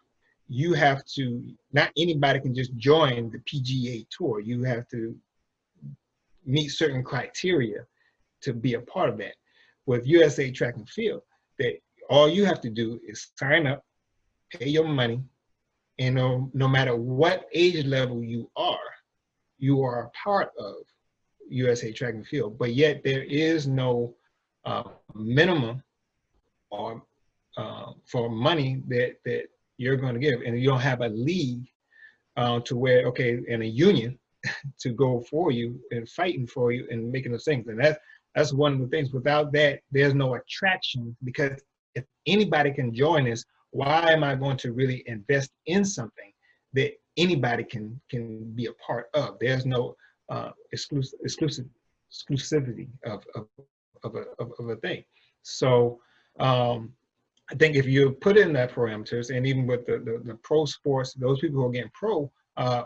You have to, not anybody can just join the PGA tour. You have to meet certain criteria to be a part of that. With USA Track and Field, that all you have to do is sign up, pay your money, and no matter what age level you are a part of USA Track and Field. But yet there is no minimum or for money that you're going to give, and you don't have a league to where, okay, and a union to go for you and fighting for you and making those things. And that's one of the things. Without that, there's no attraction, because if anybody can join this, why am I going to really invest in something that anybody can be a part of? There's no exclusivity of a thing. So I think if you put in that parameters, and even with the pro sports, those people who are getting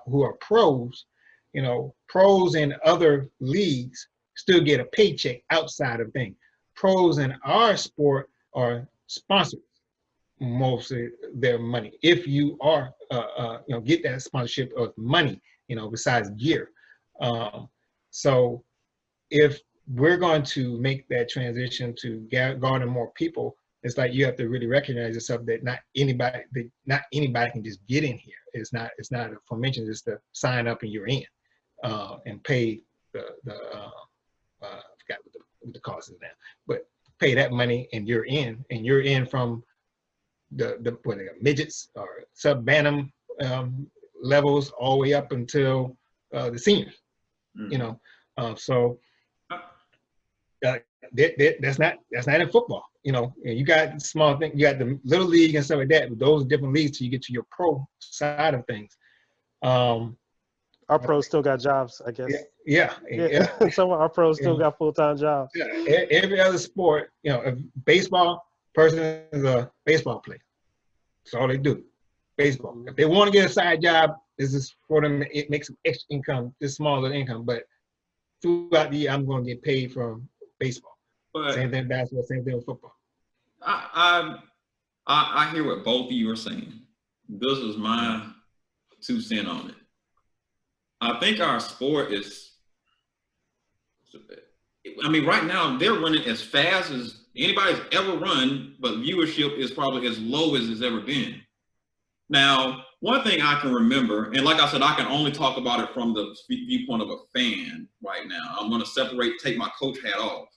who are pros, you know, pros in other leagues still get a paycheck outside of things. Pros in our sport are sponsored most of their money. If you are, you know, get that sponsorship of money, you know, besides gear. So if we're going to make that transition to garner more people, it's like you have to really recognize yourself that not anybody can just get in here. It's not a formation just to sign up and you're in, and pay I forgot what the cost is now, but pay that money and you're in from the what they got, midgets or sub-bantam levels all the way up until the seniors. Mm-hmm. You know, so that's not in football. You know, you got small things, you got the little league and stuff like that, but those are different leagues till you get to your pro side of things. Our pros still got jobs, I guess. Yeah. Some of our pros still got full-time jobs. Yeah. Every other sport, you know, if baseball, person is a baseball player. That's all they do, baseball. If they want to get a side job, this is for them. It makes some extra income, this smaller income, but throughout the year, I'm going to get paid from baseball. But same thing basketball, same thing with football. I hear what both of you are saying. This is my 2 cents on it. I think our sport is, I mean, right now they're running as fast as anybody's ever run, but viewership is probably as low as it's ever been. Now, one thing I can remember, and like I said, I can only talk about it from the viewpoint of a fan right now. I'm going to take my coach hat off.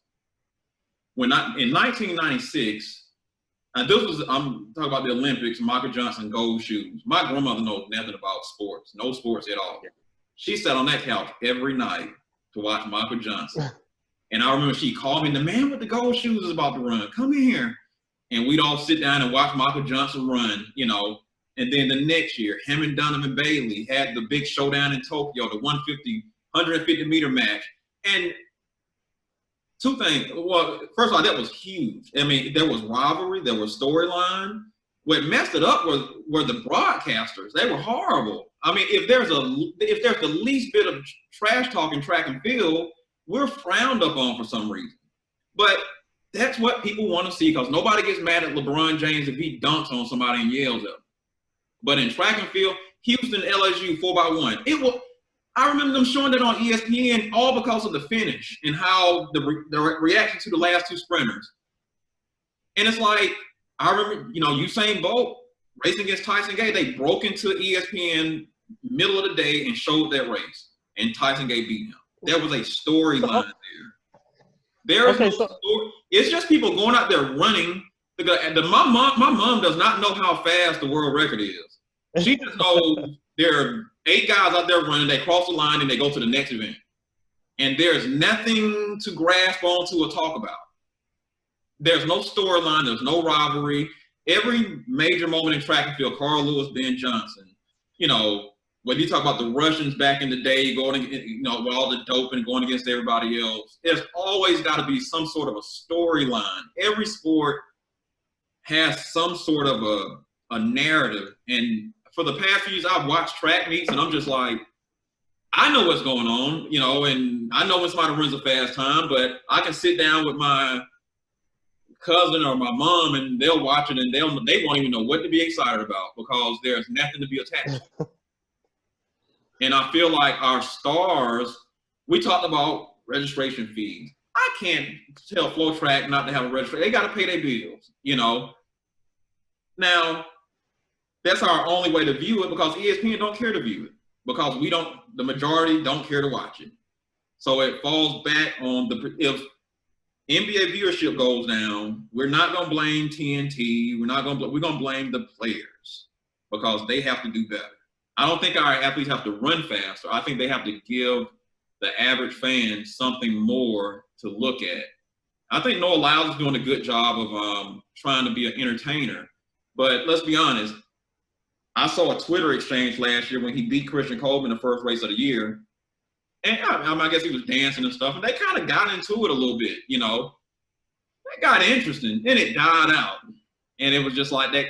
In 1996, and I'm talking about the Olympics, Michael Johnson gold shoes. My grandmother knows nothing about sports, no sports at all. She sat on that couch every night to watch Michael Johnson. And I remember she called me, the man with the gold shoes is about to run. Come in here. And we'd all sit down and watch Michael Johnson run, you know. And then the next year, him and Donovan Bailey had the big showdown in Tokyo, the 150 meter match. And 2 things. Well, first of all, that was huge. I mean, there was rivalry, there was storyline. What messed it up were the broadcasters. They were horrible. I mean, if there's the least bit of trash talk in track and field, we're frowned upon for some reason. But that's what people want to see, because nobody gets mad at LeBron James if he dunks on somebody and yells at them. But in track and field, Houston, LSU, 4x1. I remember them showing that on ESPN all because of the finish and how the reaction to the last 2 sprinters. And it's like, I remember, you know, Usain Bolt racing against Tyson Gay. They broke into ESPN middle of the day and showed that race, and Tyson Gay beat him. There was a storyline there. It's just people going out there running. My mom does not know how fast the world record is. She just knows there are 8 guys out there running. They cross the line and they go to the next event. and there's nothing to grasp onto or talk about. There's no storyline, there's no rivalry. Every major moment in track and field, Carl Lewis, Ben Johnson, you know, when you talk about the Russians back in the day going, you know, with all the doping going against everybody else, there's always got to be some sort of a storyline. Every sport has some sort of a narrative. And for the past few years, I've watched track meets and I'm just like, I know what's going on, you know, and I know when somebody runs a fast time, but I can sit down with my cousin or my mom and they'll watch it and they won't even know what to be excited about because there's nothing to be attached to. And I feel like our stars, we talked about registration fees. I can't tell Flow Track not to have a registration. They got to pay their bills, you know. Now, that's our only way to view it because ESPN don't care to view it because the majority don't care to watch it. So it falls back on if NBA viewership goes down, we're not going to blame TNT. We're going to blame the players because they have to do better. I don't think our athletes have to run faster. I think they have to give the average fan something more to look at. I think Noah Lyles is doing a good job of trying to be an entertainer. But let's be honest, I saw a Twitter exchange last year when he beat Christian Coleman in the first race of the year. And I guess he was dancing and stuff. And they kind of got into it a little bit, you know. It got interesting. Then it died out. And it was just like that.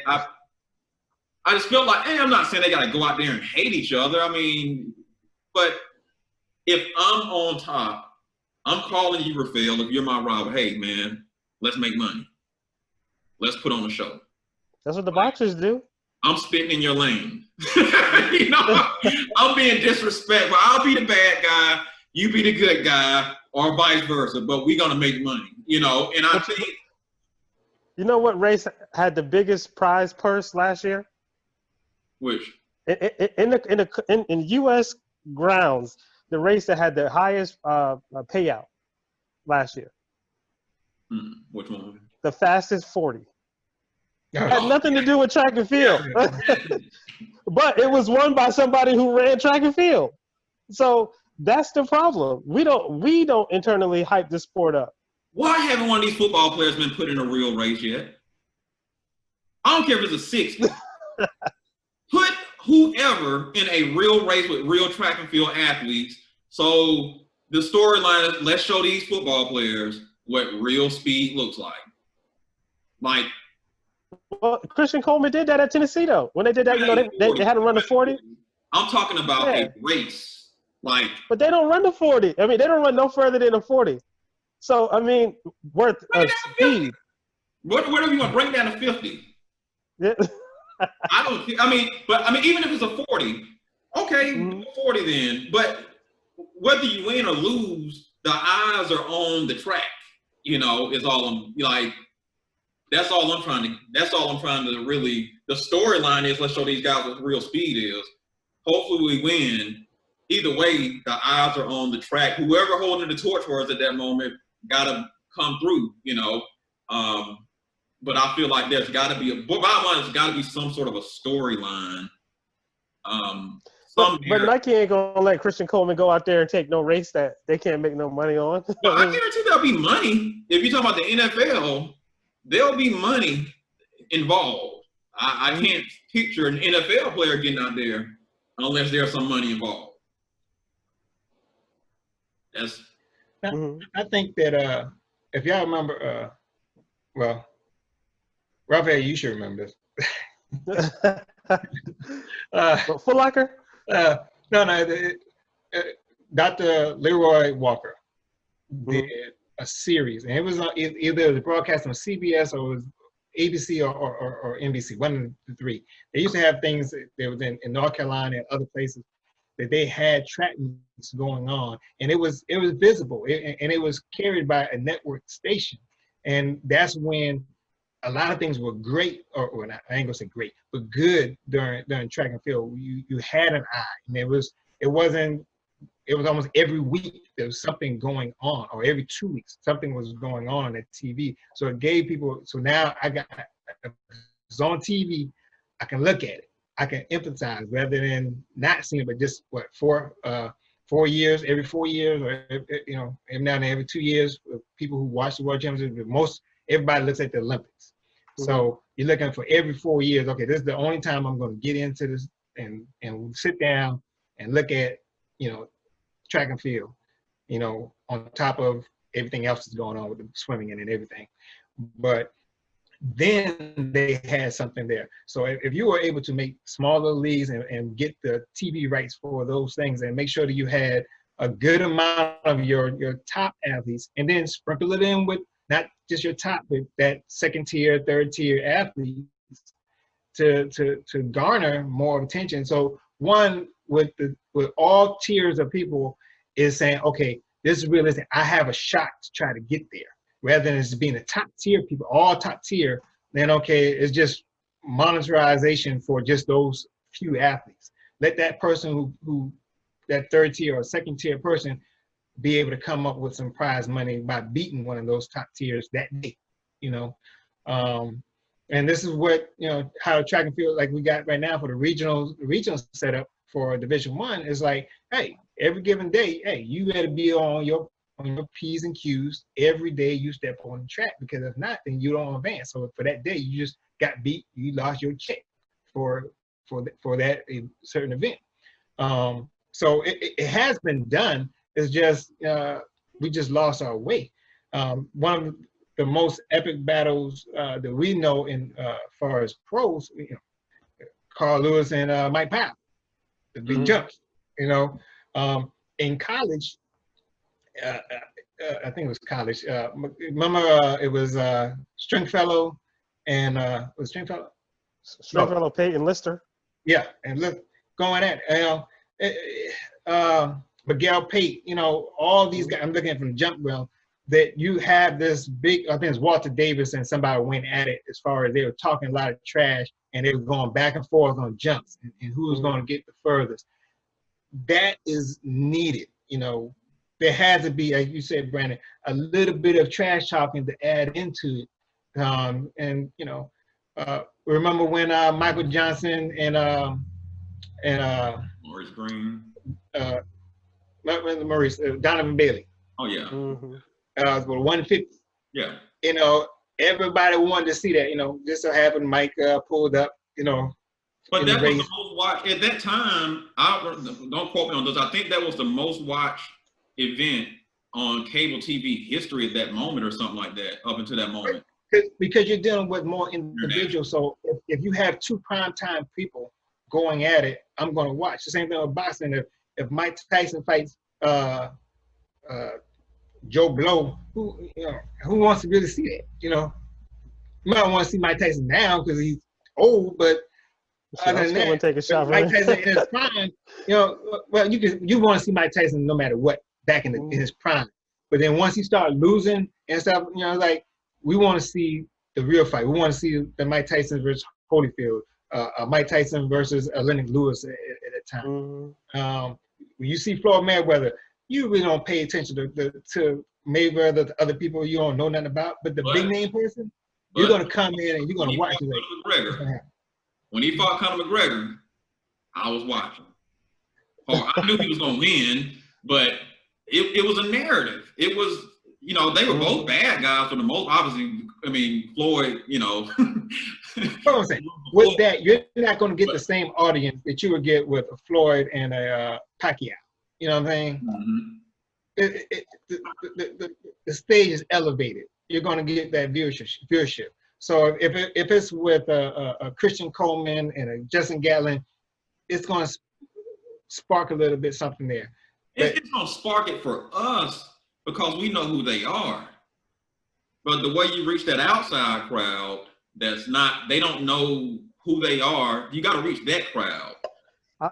I just felt like, hey, I'm not saying they got to go out there and hate each other. I mean, but if I'm on top, I'm calling you, Rafael, if you're my rival, hey, man, let's make money. Let's put on a show. That's what the boxers do. I'm spitting in your lane. You know, I'm being disrespectful. I'll be the bad guy, you be the good guy, or vice versa, but we're going to make money, you know, and I think. You know what race had the biggest prize purse last year? Which? In U.S. grounds, the race that had the highest payout last year. Which one? The fastest 40. It had nothing to do with track and field. But it was won by somebody who ran track and field. So that's the problem. We don't internally hype the sport up. Why haven't one of these football players been put in a real race yet? I don't care if it's a 60. Put whoever in a real race with real track and field athletes. So the storyline is, let's show these football players what real speed looks like. Like, well, Christian Coleman did that at Tennessee, though. When they did that, you know, they had to run the 40. I'm talking about a race. Like, but they don't run the 40. I mean, they don't run no further than a 40. So, I mean, worth of speed. Whatever you want, bring down to 50. Yeah. I don't. But even if it's a 40, okay, 40 then. But whether you win or lose, the eyes are on the track. You know, is all I'm like. That's all I'm trying to really. The storyline is let's show these guys what real speed is. Hopefully we win. Either way, the eyes are on the track. Whoever holding the torch for us at that moment gotta come through. You know. But I feel like there's got to be there's got to be some sort of a storyline. But Nike ain't gonna let Christian Coleman go out there and take no race that they can't make no money on. Well, I guarantee there'll be money. If you're talking about the NFL, there'll be money involved. I can't picture an NFL player getting out there unless there's some money involved. That's. I think that if y'all remember, well. Rafael, you should remember this. Foot Locker? No. Dr. Leroy Walker did a series, and it was either it was broadcast on CBS or it was ABC or NBC, one of the three. They used to have things that was in North Carolina and other places that they had track meets going on, and it was visible, and it was carried by a network station, and that's when a lot of things were great, or not, I ain't gonna say great, but good during track and field. You had an eye, and it was almost every week there was something going on, or every 2 weeks something was going on at TV. So it gave people. So now it's on TV. I can look at it. I can empathize rather than not seeing it, but just 4 4 years, every 4 years, or you know, every now and then, every 2 years. People who watch the World Championships, everybody looks at the Olympics. So you're looking for every 4 years. Okay, this is the only time I'm going to get into this and sit down and look at, you know, track and field, you know, on top of everything else that's going on with the swimming and everything. But then they had something there. So if you were able to make smaller leagues and get the TV rights for those things and make sure that you had a good amount of your top athletes, and then sprinkle it in with not just your top, but that second tier, third tier athletes to garner more attention. So one with all tiers of people is saying, okay, this is realistic. I have a shot to try to get there. Rather than it's being a top tier people, all top tier, then okay, it's just monetarization for just those few athletes. Let that person who that third tier or second tier person be able to come up with some prize money by beating one of those top tiers that day, you know. And this is what, you know, how track and field like we got right now for the regional setup for Division I is like, hey, every given day, hey, you better be on your P's and Q's every day you step on the track, because if not, then you don't advance. So for that day, you just got beat, you lost your check for that certain event. So it has been done. It's just we just lost our way. One of the most epic battles that we know in far as pros, you know, Carl Lewis and Mike Powell, the big jumps. You know, in college. I think it was college. Remember, it was Stringfellow and was Stringfellow? Stringfellow, Peyton Lister. Yeah, and look, going at it, you know, Miguel Pate, you know, all these guys. I'm looking at from the jump realm. That you have this big. I think it's Walter Davis and somebody went at it as far as they were talking a lot of trash and they were going back and forth on jumps and who was going to get the furthest. That is needed, you know. There has to be, as you said, Brandon, a little bit of trash talking to add into it. And you know, remember when Michael Johnson and Maurice Green, Maurice Donovan Bailey. Oh yeah. Was 150. Yeah. You know, everybody wanted to see that. You know, just so happened Mike pulled up. You know. But that was the most watched at that time. Don't quote me on this. I think that was the most watched event on cable TV history at that moment, or something like that, up until that moment. Because you're dealing with more individuals. So if you have two primetime people going at it, I'm going to watch. The same thing with boxing. If Mike Tyson fights Joe Blow, who wants to really see that? You know, you might want to see Mike Tyson now because he's old, but other than that, take a shot Mike Tyson in his prime, you know, well, you want to see Mike Tyson no matter what back in his prime. But then once he started losing and stuff, you know, like we want to see the real fight. We want to see the Mike Tyson versus Holyfield, Mike Tyson versus Lennox Lewis at that time. When you see Floyd Mayweather, you really don't pay attention to Mayweather, the other people you don't know nothing about. But the big name person, you're going to come in and you're going to watch it. When he fought Conor McGregor, I was watching. I knew he was going to win, but it was a narrative. It was, you know, they were both bad guys for the most, obviously. I mean, Floyd, you know. I'm saying, with that, you're not going to get the same audience that you would get with a Floyd and a Pacquiao. You know what I'm saying? The stage is elevated. You're going to get that viewership. So if it's with a Christian Coleman and a Justin Gatlin, it's going to spark a little bit something there. It's going to spark it for us because we know who they are. But the way you reach that outside crowd, they don't know who they are. You got to reach that crowd.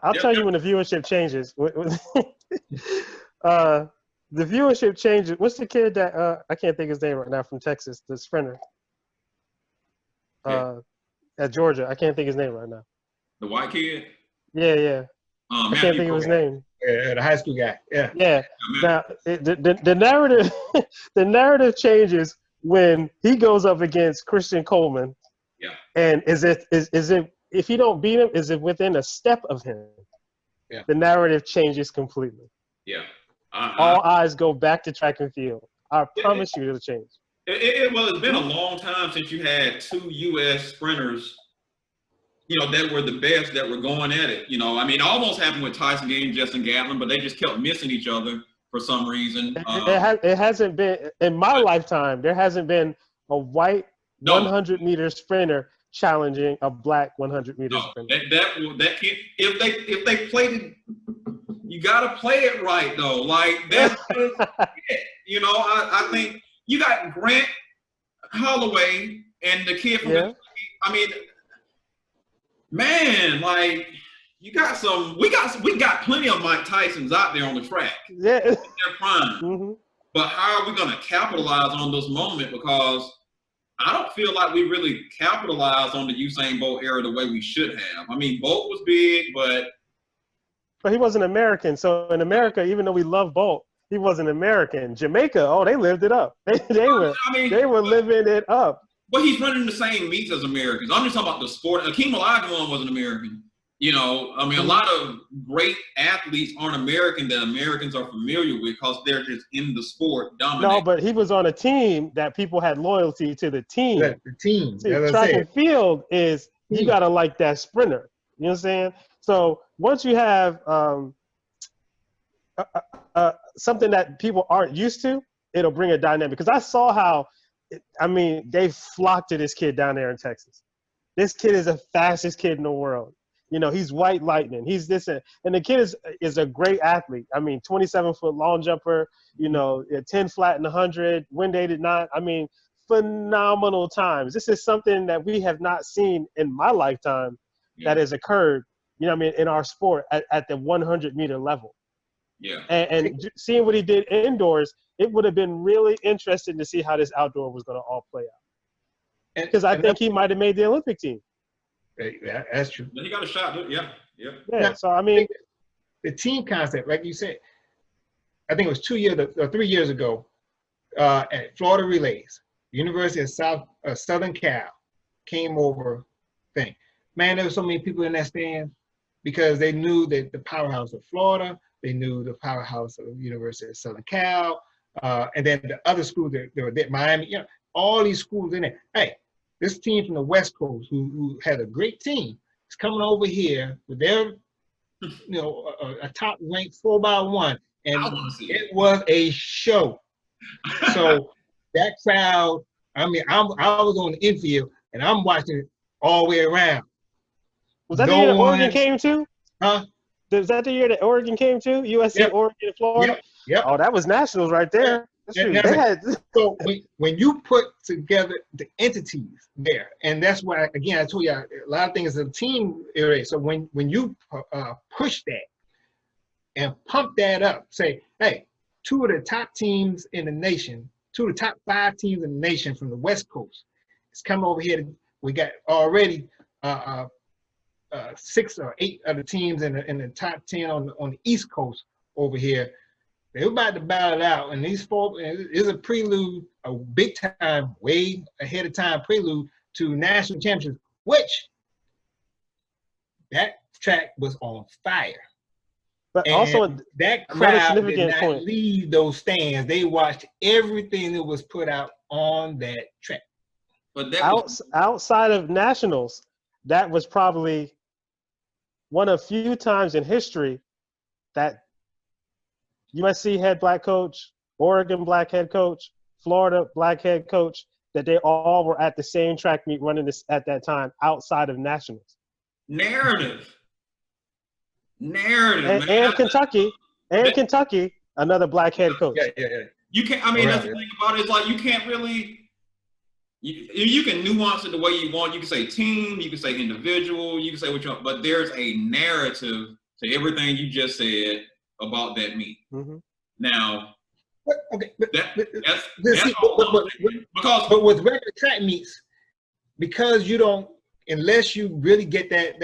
I'll tell you when the viewership changes. The viewership changes. What's the kid that I can't think his name right now from Texas, the sprinter at Georgia? I can't think his name right now. The white kid? Yeah. I can't think of his name. Yeah, the high school guy. Yeah. Yeah. Now the narrative, the narrative changes when he goes up against Christian Coleman. Yeah. And is it if you don't beat him, is it within a step of him? Yeah. The narrative changes completely. Yeah. All eyes go back to track and field. I promise you it'll change. Well, it's been a long time since you had two U.S. sprinters, that were the best, that were going at it. I mean, it almost happened with Tyson Gay and Justin Gatlin, but they just kept missing each other for some reason. It hasn't been, in my lifetime, there hasn't been a white 100-meter sprinter challenging a black 100-meter sprinter. That can't, if they played it, you got to play it right, though. Like, that's it. I think you got Grant Holloway and the kid from Kentucky. I mean, man, like, we got plenty of Mike Tysons out there on the track. Yeah. They're prime. But how are we going to capitalize on this moment? Because I don't feel like we really capitalized on the Usain Bolt era the way we should have. I mean, Bolt was big, but he wasn't American. So in America, even though we love Bolt, he wasn't American. Jamaica, they lived it up. They were living it up. But he's running the same meets as Americans. I'm just talking about the sport. Akeem Olajuwon was an American. I mean, a lot of great athletes aren't American that Americans are familiar with because they're just in the sport dominating. No, but he was on a team that people had loyalty to the team. The team. See, track and field is, you got to like that sprinter. You know what I'm saying? So once you have something that people aren't used to, it'll bring a dynamic. Because I saw how, they flocked to this kid down there in Texas. This kid is the fastest kid in the world. He's white lightning. He's this, and the kid is a great athlete. I mean, 27-foot long jumper, 10 flat in 100, wind aided 9. I mean, phenomenal times. This is something that we have not seen in my lifetime that has occurred, in our sport at the 100-meter level. Yeah. And seeing what he did indoors, it would have been really interesting to see how this outdoor was going to all play out. Because I think he might have made the Olympic team. Yeah, that's true. He got a shot. Yeah. Yeah. So I mean, the team concept, like you said, I think it was 2 years or 3 years ago, at Florida Relays, University of Southern Cal came over thing. Man, there were so many people in that stand because they knew that the powerhouse of Florida, they knew the powerhouse of University of Southern Cal, and then the other schools that were there, Miami, all these schools in there. Hey, this team from the West Coast who had a great team is coming over here with their, a top-ranked 4x1, and it was a show. So that crowd, I was on the infield, and I'm watching it all the way around. Was that the year that Oregon came to? Huh? Was that the year that Oregon came to? USC, Oregon, and Florida? Yep. Oh, that was nationals right there. So when you put together the entities there, and that's why, again, I told you a lot of things is a team area. So when you push that and pump that up, say, hey, 2 of the top teams in the nation, 2 of the top 5 teams in the nation from the West Coast, it's coming over here. We got already 6 or 8 of the teams in the top 10 on the East Coast over here. They're about to battle it out, and these 4 is a prelude, a big time, way ahead of time prelude to national championships, which that track was on fire. But and also, that crowd did not leave those stands. They watched everything that was put out on that track. But outside of nationals, that was probably one of few times in history that USC head black coach, Oregon black head coach, Florida black head coach, that they all were at the same track meet running this at that time outside of nationals. Narrative. And Kentucky, another black head coach. Yeah. You can't. That's the thing about it. It's like you can't really. You can nuance it the way you want. You can say team, you can say individual, you can say what you want, but there's a narrative to everything you just said about that meet. Mm-hmm. Now, okay, that's but with regular track meets, because you don't, unless you really get that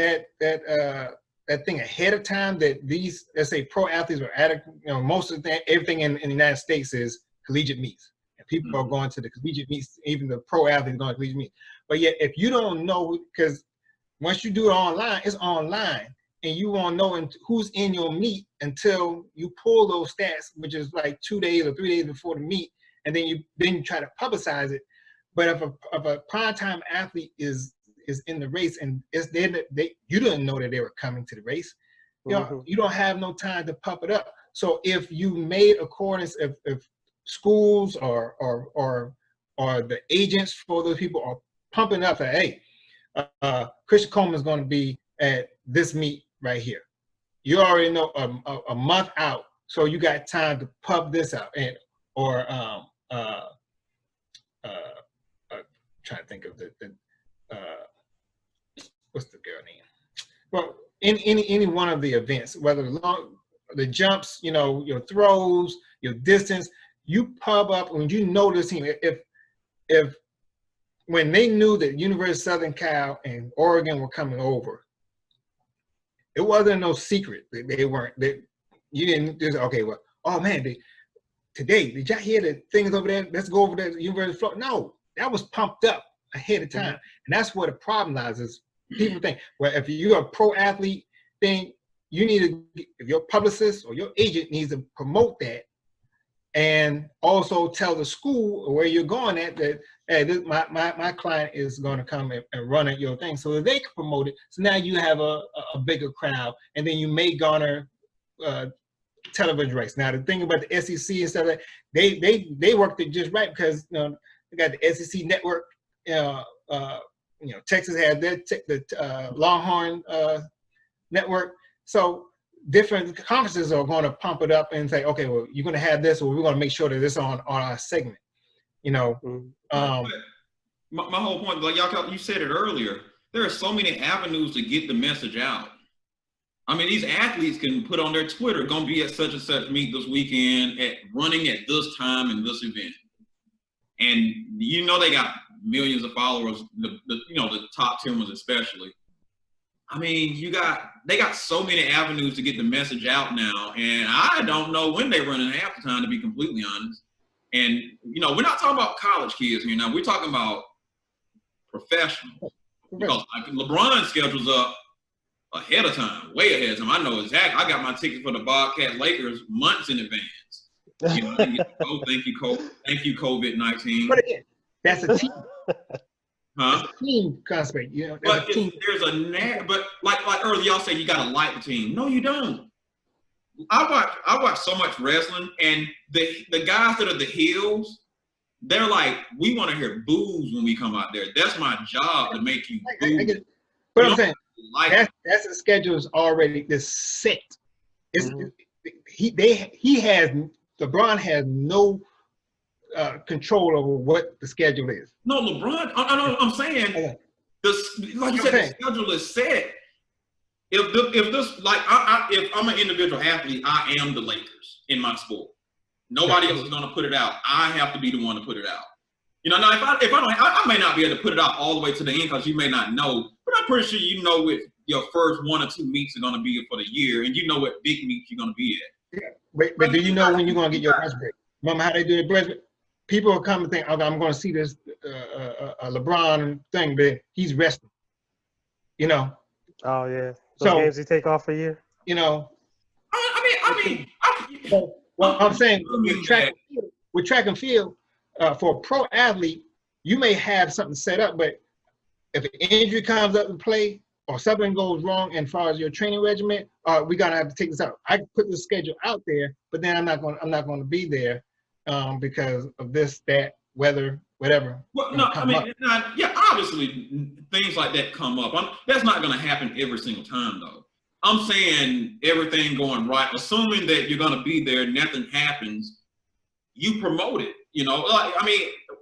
thing ahead of time, that these, let's say, pro athletes are at, most of everything in the United States is collegiate meets. And people are going to the collegiate meets, even the pro athletes going to collegiate meets. But yet, if you don't know, because once you do it online, it's online. and you won't know who's in your meet until you pull those stats, which is like 2 days or 3 days before the meet, and then you try to publicize it. But if a primetime athlete is in the race and you didn't know that they were coming to the race, you don't have no time to pump it up. So if you made accordance, if schools or the agents for those people are pumping up that, hey, Christian Coleman is going to be at this meet right here. You already know a month out, so you got time to pub this out, trying to think of the what's the girl name? Well, in any one of the events, whether the jumps, your throws, your distance, you pub up when you know this team. If when they knew that University of Southern Cal and Oregon were coming over, it wasn't no secret that they weren't. You didn't just, okay, well, oh man, today, did y'all hear the things over there? Let's go over there to University of Florida. No, that was pumped up ahead of time. And that's where the problem lies, is people think, well, if you're a pro athlete, then you need to, if your publicist or your agent needs to promote that, and also tell the school where you're going at that, hey, my client is going to come and run at your thing, so that they can promote it. So now you have a bigger crowd, and then you may garner television rights. Now the thing about the SEC and stuff, like they worked it just right, because they got the SEC network. Texas had the Longhorn network, so different conferences are going to pump it up and say, okay, well, you're going to have this, or we're going to make sure that it's on our segment. My whole point, like you said it earlier, there are so many avenues to get the message out. I mean, these athletes can put on their Twitter, going to be at such and such meet this weekend, running at this time in this event. And they got millions of followers, the top 10 ones especially. I mean, they got so many avenues to get the message out now, and I don't know when they're running half the time, to be completely honest. And we're not talking about college kids here now. We're talking about professionals, because LeBron schedules up ahead of time, way ahead of time. I know exactly. I got my ticket for the Bobcat Lakers months in advance. Thank you, COVID-19. But again, that's a team. Huh? It's a team concept, But but like earlier, y'all say you gotta like the team. No, you don't. I watch so much wrestling, and the guys that are the heels, they're like, we want to hear boos when we come out there. That's my job, to make you boo. But I'm saying that's the schedule is already set. LeBron has no control over what the schedule is. No, LeBron. I know. I'm saying, like you said, the schedule is set. If I'm an individual athlete, I am the Lakers in my sport. Nobody else is going to put it out. I have to be the one to put it out. Now I may not be able to put it out all the way to the end, because you may not know, but I'm pretty sure what your first 1 or 2 meets are going to be for the year, and what big meets you're going to be at. Yeah. But do you know when you're going to get your rest break? Remember how they do the break? People will come and think, okay, I'm going to see this LeBron thing, but he's resting. Oh yeah. So games he take off a year. Well, I'm saying with track and field, for a pro athlete, you may have something set up, but if an injury comes up in play or something goes wrong as far as your training regimen, we're gonna have to take this out. I can put the schedule out there, but then I'm not going to be there because of this, that, weather, whatever. Well, no, I mean, obviously things like that come up. That's not going to happen every single time, though. I'm saying everything going right, assuming that you're going to be there, nothing happens, you promote it.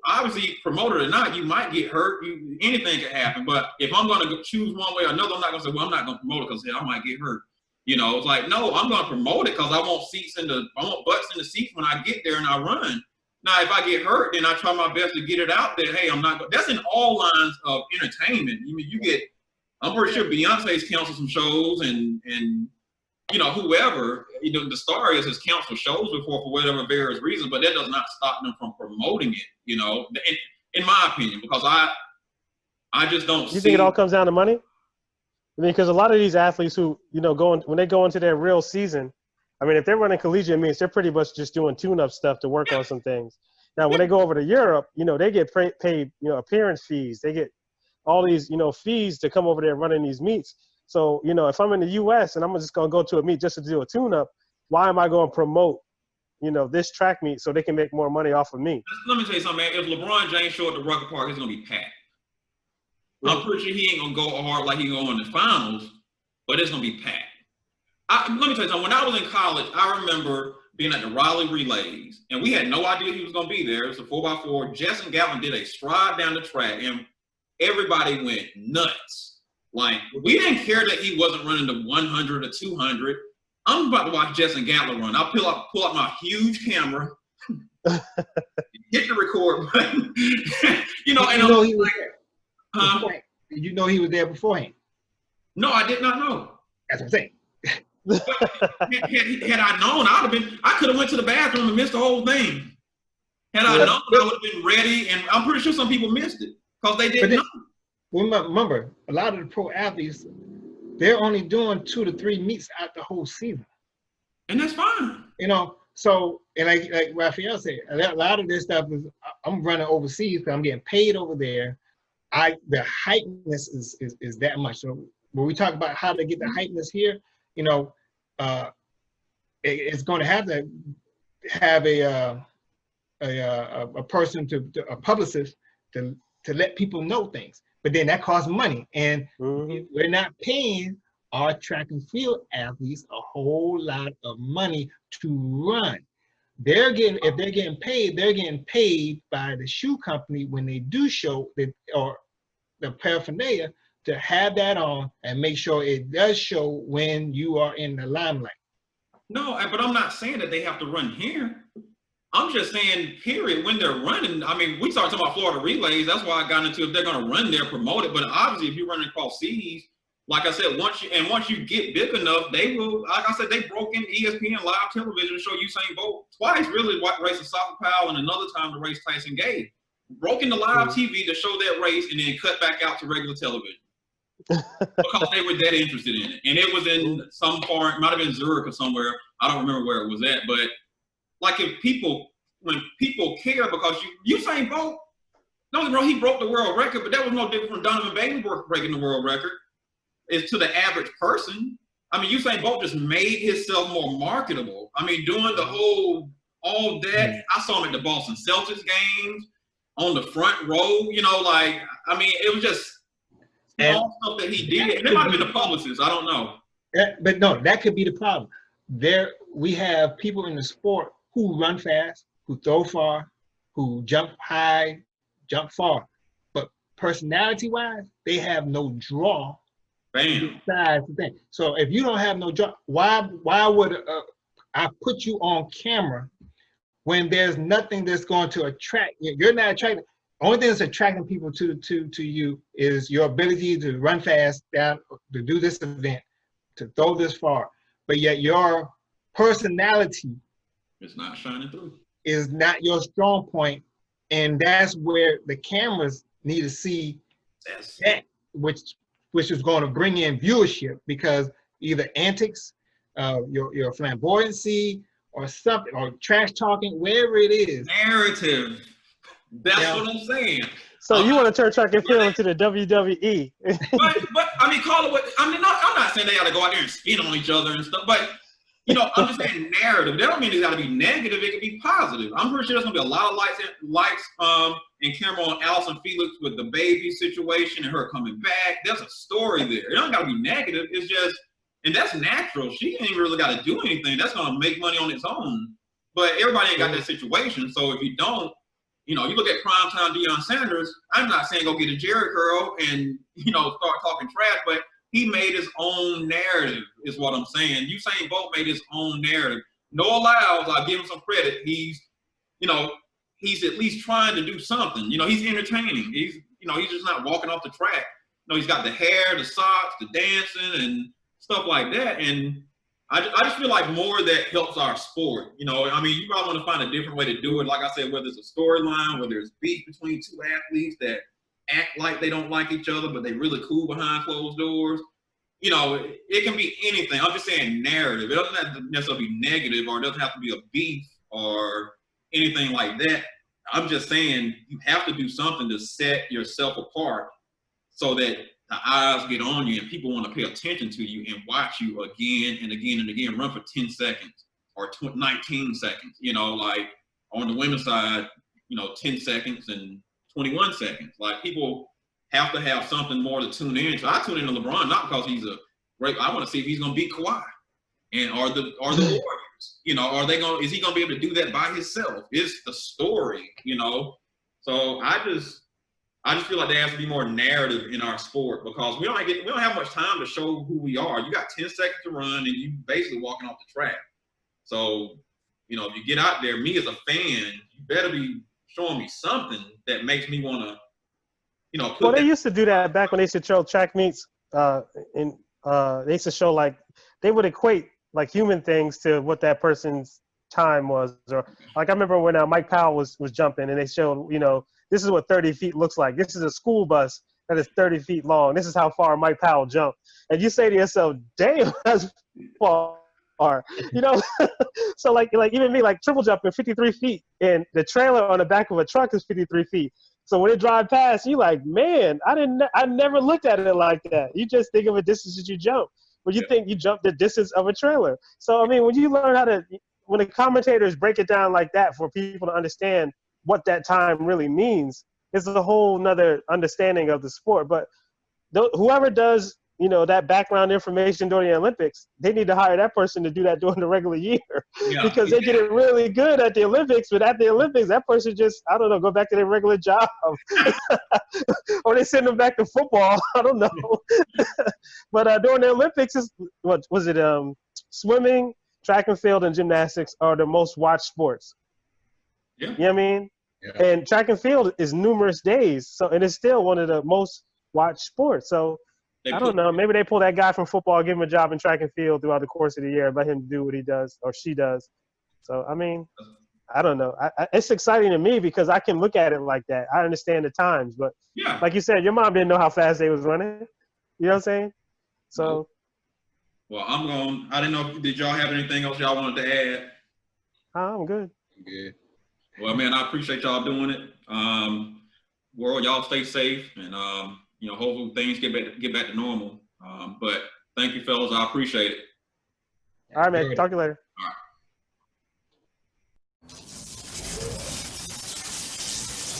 Obviously, promote it or not, you might get hurt. Anything could happen. But if I'm going to choose one way or another, I'm not going to say, well, I'm not going to promote it because I might get hurt. It's like, no, I'm going to promote it because I want butts in the seats when I get there and I run. Now, if I get hurt, then I try my best to get it out there. Hey, that's in all lines of entertainment. I'm pretty sure Beyonce's canceled some shows and whoever, the star has canceled shows before for whatever various reasons, but that does not stop them from promoting it, in my opinion, because I just don't see. You think it all comes down to money? I mean, because a lot of these athletes who, when they go into their real season, I mean, if they're running collegiate meets, they're pretty much just doing tune-up stuff to work on some things. Now, when they go over to Europe, they get paid, appearance fees. They get all these, fees to come over there running these meets. So, if I'm in the U.S. and I'm just going to go to a meet just to do a tune-up, why am I going to promote, this track meet so they can make more money off of me? Let me tell you something, man. If LeBron James show up to Rucker Park, it's going to be packed. I'm pretty sure he ain't going to go hard like he going in the finals, but it's going to be packed. Let me tell you something. When I was in college, I remember being at the Raleigh Relays, and we had no idea he was going to be there. It was a 4x4. Justin Gatlin did a stride down the track, and everybody went nuts. Like, we didn't care that he wasn't running the 100 or 200. I'm about to watch Justin Gatlin run. I'll pull up my huge camera, hit the record button. He was there. Did you know he was there beforehand? No, I did not know. That's what I'm saying. had I known, I could have went to the bathroom and missed the whole thing. Had I known, I would have been ready, and I'm pretty sure some people missed it because they didn't know. Remember, a lot of the pro athletes, they're only doing 2 to 3 meets out the whole season. And that's fine. So, and like Raphael said, a lot of this stuff is, I'm running overseas because I'm getting paid over there. The hypeness is that much. So when we talk about how to get the hypeness here, it's going to have a person a publicist to let people know things. But then that costs money, and we're not paying our track and field athletes a whole lot of money to run. If they're getting paid by the shoe company when they do show or the paraphernalia to have that on and make sure it does show when you are in the limelight. No, but I'm not saying that they have to run here. I'm just saying, period, when they're running. I mean, we started talking about Florida Relays. That's why I got into if they're going to run there, promote it. But obviously, if you're running across seas, like I said, once you get big enough, they will. Like I said, they broke in ESPN live television to show Usain Bolt twice, really, race of Soccer Powell, and another time to race Tyson Gay. Broke into live TV to show that race, and then cut back out to regular television because they were that interested in it. And it was in some foreign, might have been Zurich or somewhere. I don't remember where it was at, but. Like when people care because Usain Bolt, don't get me wrong, he broke the world record, but that was no different from Donovan Bailey breaking the world record. It's to the average person. I mean, Usain Bolt just made himself more marketable. I mean, doing all that. I saw him at the Boston Celtics games on the front row. It was just all stuff that he did. And it might have been the publicist. I don't know. But no, that could be the problem. We have people in the sport who run fast, who throw far, who jump high, jump far. But personality-wise, they have no draw. Bam. Besides the thing. So if you don't have no draw, why would I put you on camera when there's nothing that's going to attract you? You're not attracting. The only thing that's attracting people to you is your ability to run fast, to do this event, to throw this far. But yet your personality it's not shining through. Is not your strong point, and that's where the cameras need to see that, which is going to bring in viewership because either antics, your flamboyancy, or something, or trash talking, wherever it is. Narrative. That's what I'm saying. So you want to turn track and field into the WWE? but I mean, call it what. I mean, I'm not saying they got to go out there and spit on each other and stuff, but. I'm just saying narrative. That don't mean it's got to be negative. It could be positive. I'm pretty sure there's going to be a lot of lights and camera on Allison Felix with the baby situation and her coming back. There's a story there. It don't got to be negative. It's just, and that's natural. She ain't really got to do anything. That's going to make money on its own. But everybody ain't got that situation. So if you don't, you look at primetime Deion Sanders, I'm not saying go get a Jerry curl and, start talking trash, but he made his own narrative, is what I'm saying. Usain Bolt made his own narrative. Noah Lyles, I'll give him some credit. He's at least trying to do something. He's entertaining. He's just not walking off the track. He's got the hair, the socks, the dancing, and stuff like that. And I just feel like more of that helps our sport. You probably want to find a different way to do it. Like I said, whether it's a storyline, whether it's beef between two athletes that act like they don't like each other, but they really cool behind closed doors. you know, it can be anything. I'm just saying narrative. It doesn't have to necessarily be negative, or it doesn't have to be a beef or anything like that. I'm just saying you have to do something to set yourself apart so that the eyes get on you and people want to pay attention to you and watch you again and again and again. Run for 10 seconds or 19 seconds, you know, like on the women's side, you know, 10 seconds and 21 seconds. Like, people have to have something more to tune in. So I tune into LeBron not because he's a great. I want to see if he's going to beat Kawhi, and are the Warriors. You know, is he going to be able to do that by himself? Is the story, you know? So I just feel like there has to be more narrative in our sport, because we don't have much time to show who we are. You got 10 seconds to run and you basically walking off the track. So, you know, if you get out there, me as a fan, you better be showing me something that makes me want to, you know. Well, they used to do that back when they used to show track meets. They used to show, like, they would equate like human things to what that person's time was. Or like, I remember when Mike Powell was jumping, and they showed, you know, this is what 30 feet looks like. This is a school bus that is 30 feet long. This is how far Mike Powell jumped. And you say to yourself, damn, that's far. You know, so like even me, like triple jumping 53 feet, and the trailer on the back of a truck is 53 feet. So when it drives past, you like, man, I never looked at it like that. You just think of a distance that you jump, but you think you jump the distance of a trailer. So I mean, when you learn when the commentators break it down like that for people to understand what that time really means, it's a whole nother understanding of the sport. But whoever does, you know, that background information during the Olympics, they need to hire that person to do that during the regular year, because they get it really good at the Olympics. But at the Olympics, that person just, I don't know, go back to their regular job, or they send them back to football. I don't know. But during the Olympics, what was it? Swimming, track and field, and gymnastics are the most watched sports. Yeah. You know what I mean? Yeah. And track and field is numerous days, so, and it's still one of the most watched sports. So I don't know. Maybe they pull that guy from football, give him a job in track and field throughout the course of the year, let him do what he does or she does. So, I mean, I don't know. It's exciting to me because I can look at it like that. I understand the times, but like you said, your mom didn't know how fast they was running. You know what I'm saying? So. Well, I didn't know, did y'all have anything else y'all wanted to add? I'm good. Good. Well, man, I appreciate y'all doing it. World, y'all stay safe, and you know, hopefully things get back to normal. But thank you, fellas. I appreciate it. All right, man. Talk to you later. All right.